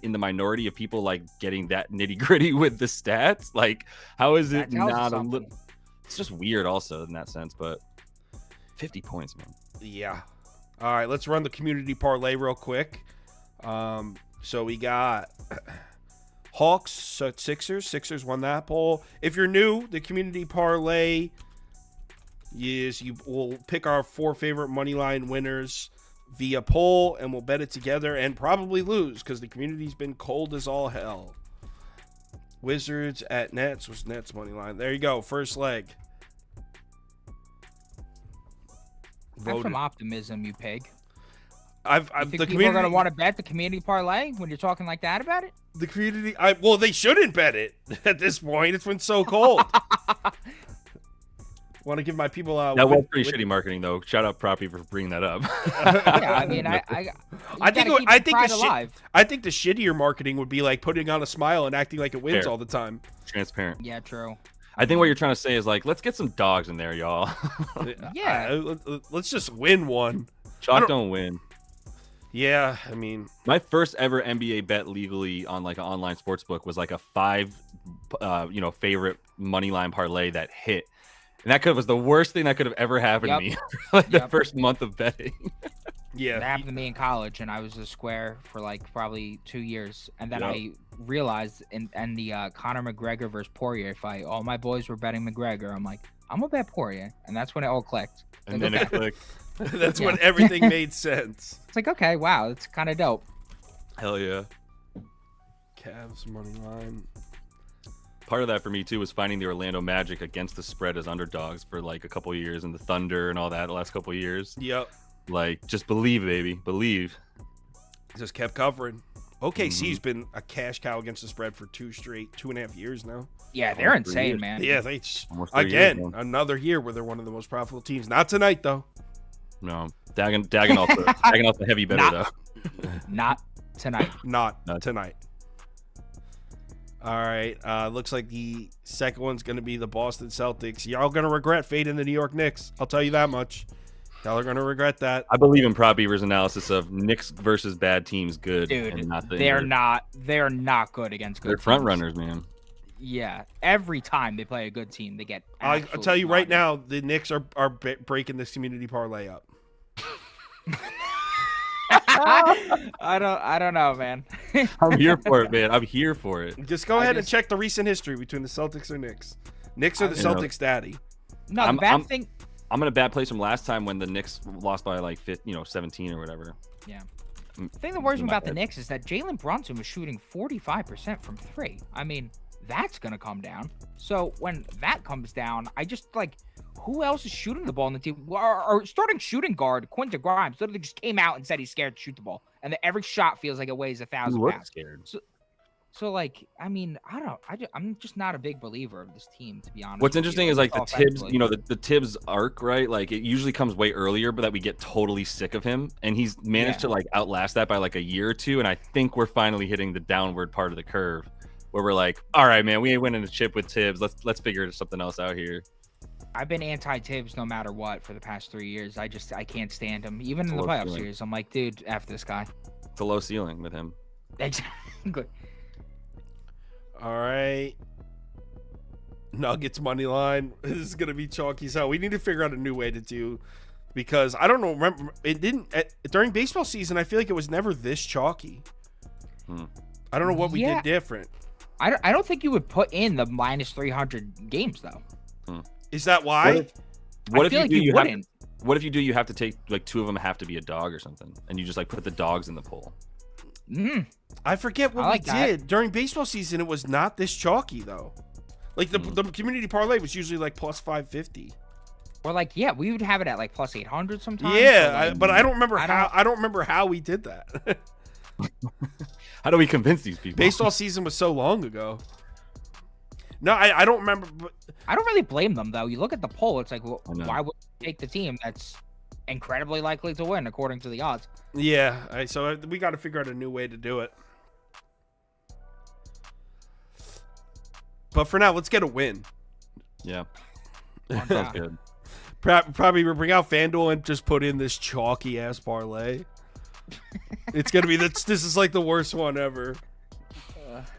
in the minority of people like getting that nitty gritty with the stats? Like, how is it not a little? It's just weird, also in that sense. But 50 points, man. Yeah. All right, let's run the community parlay real quick. So we got Hawks, Sixers. Sixers won that poll. If you're new, the community parlay is you will pick our 4 favorite money line winners via poll, and we'll bet it together and probably lose because the community's been cold as all hell. Wizards at Nets was Nets money line. There you go. First leg. Have some optimism, you pig. You think the people community are gonna want to bet the community parlay when you're talking like that about it? The community. Well, they shouldn't bet it at this point. It's been so cold. Want to give my people that was pretty shitty marketing though. Shout out Prop Beaver for bringing that up. Yeah, I mean, I think the shittier marketing would be like putting on a smile and acting like it wins Fair. all the time. Transparent. Yeah, true. I think what you're trying to say is like, let's get some dogs in there, y'all. Yeah. Let's just win one. Chalk don't win. Yeah, I mean, my first ever NBA bet legally on like an online sports book was like a 5 favorite money line parlay that hit. And that was the worst thing that could have ever happened to me like the first month of betting. Yeah. That happened to me in college, and I was a square for like probably 2 years. And then I realized in the Conor McGregor versus Poirier fight, all my boys were betting McGregor. I'm like, I'm going to bet Poirier. And that's when it all clicked. And then it clicked. That's when everything made sense. It's like, okay, wow, that's kind of dope. Hell yeah. Cavs money line. Part of that for me too was finding the Orlando Magic against the spread as underdogs for like a couple of years, and the Thunder and all that the last couple of years. Yep. Like, just believe, baby, believe. Just kept covering. OKC's been a cash cow against the spread for 2.5 years now. Yeah, they're insane, man. Yeah, they years, another year where they're one of the most profitable teams. Not tonight though. No, Dagenal's a heavy better though. Not tonight. Not tonight. All right. Looks like the second one's going to be the Boston Celtics. Y'all going to regret fading the New York Knicks. I'll tell you that much. Y'all are going to regret that. I believe in Prop Beaver's analysis of Knicks versus bad teams good. Dude, and not they're not good against good They're teams. front runners, man. Yeah. Every time they play a good team, they get I'll tell you right now, the Knicks are breaking this community parlay up. I don't know, man. I'm here for it, man. I'm here for it. Just go ahead and check the recent history between the Celtics or Knicks. Knicks are the Celtics daddy. No, the bad thing. I'm in a bad place from last time when the Knicks lost by like 17 or whatever. Yeah. The thing that worries me about the Knicks is that Jalen Brunson was shooting 45% from 3. I mean, that's going to come down. So when that comes down, I just like, who else is shooting the ball in the team? Our starting shooting guard, Quentin Grimes, literally just came out and said he's scared to shoot the ball. And that every shot feels like it weighs 1,000 pounds. Scared. So like, I mean, I'm just not a big believer of this team, to be honest. What's interesting is like the Tibbs, the Tibbs arc, right? Like it usually comes way earlier, but that we get totally sick of him. And he's managed to like outlast that by like a year or two. And I think we're finally hitting the downward part of the curve where we're like, all right, man, we ain't winning a chip with Tibbs. Let's figure something else out here. I've been anti-Tibbs no matter what for the past 3 years. I can't stand him. Even in the playoff series, I'm like, dude, F this guy. It's a low ceiling with him. Exactly. All right. Nuggets money line. This is going to be chalky as hell. We need to figure out a new way to do, because I don't know. Remember, it didn't during baseball season. I feel like it was never this chalky. I don't know what we did different. I don't think you would put in the minus 300 games though. Is that why? What if you do? You have to take like 2 of them have to be a dog or something, and you just like put the dogs in the pool. I forget what we did during baseball season. It was not this chalky though. Like the community parlay was usually like plus 550. Or like, yeah, we would have it at like plus 800 sometimes. Yeah, but I don't remember how. I don't remember how we did that. How do we convince these people? Baseball season was so long ago. No, I don't remember. But I don't really blame them though. You look at the poll, it's like, well, why would you take the team that's incredibly likely to win according to the odds? Yeah, so we got to figure out a new way to do it. But for now, let's get a win. Yeah, sounds good. Probably we'll bring out FanDuel and just put in this chalky ass parlay. It's gonna be this is like the worst one ever.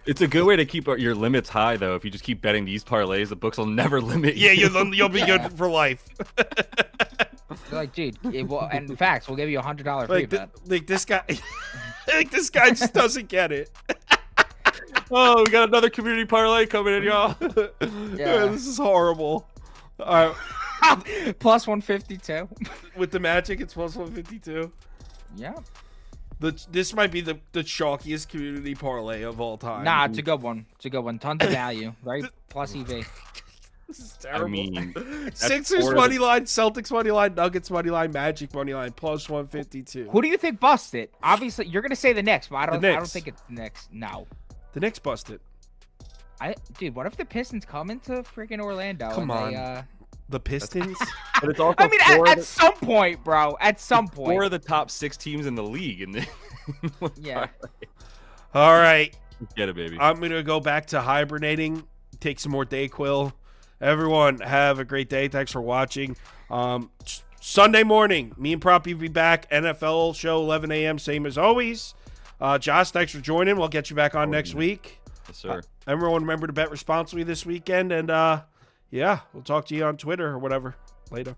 It's a good way to keep your limits high, though. If you just keep betting these parlays, the books will never limit you. Yeah, you'll be good for life. They're like, dude, and in fact, we'll give you $100 free bet. Like this guy, Like this guy just doesn't get it. Oh, we got another community parlay coming in, y'all. Yeah, this is horrible. All right, Plus 152. with the Magic, it's plus 152. Yeah. This might be the chalkiest community parlay of all time. Nah, it's a good one. It's a good one. Tons of value, right? Plus EV. This is terrible. I mean, Sixers money line, Celtics money line, Nuggets money line, Magic money line, plus 152. Who do you think busted? Obviously, you're gonna say the Knicks, but I don't Knicks. think it's the Knicks. No. The Knicks busted. Dude, what if the Pistons come into freaking Orlando? Come and on. The Pistons? but it's also I mean, at some point, bro. At some point. 4 of the top 6 teams in the league. In the Yeah. All right. Get it, baby. I'm going to go back to hibernating, take some more Dayquil. Everyone, have a great day. Thanks for watching. Sunday morning, me and Prop Beaver be back. NFL show, 11 a.m., same as always. Josh, thanks for joining. We'll get you back on next week. Yes, sir. Everyone, remember to bet responsibly this weekend. And, yeah, we'll talk to you on Twitter or whatever. Later.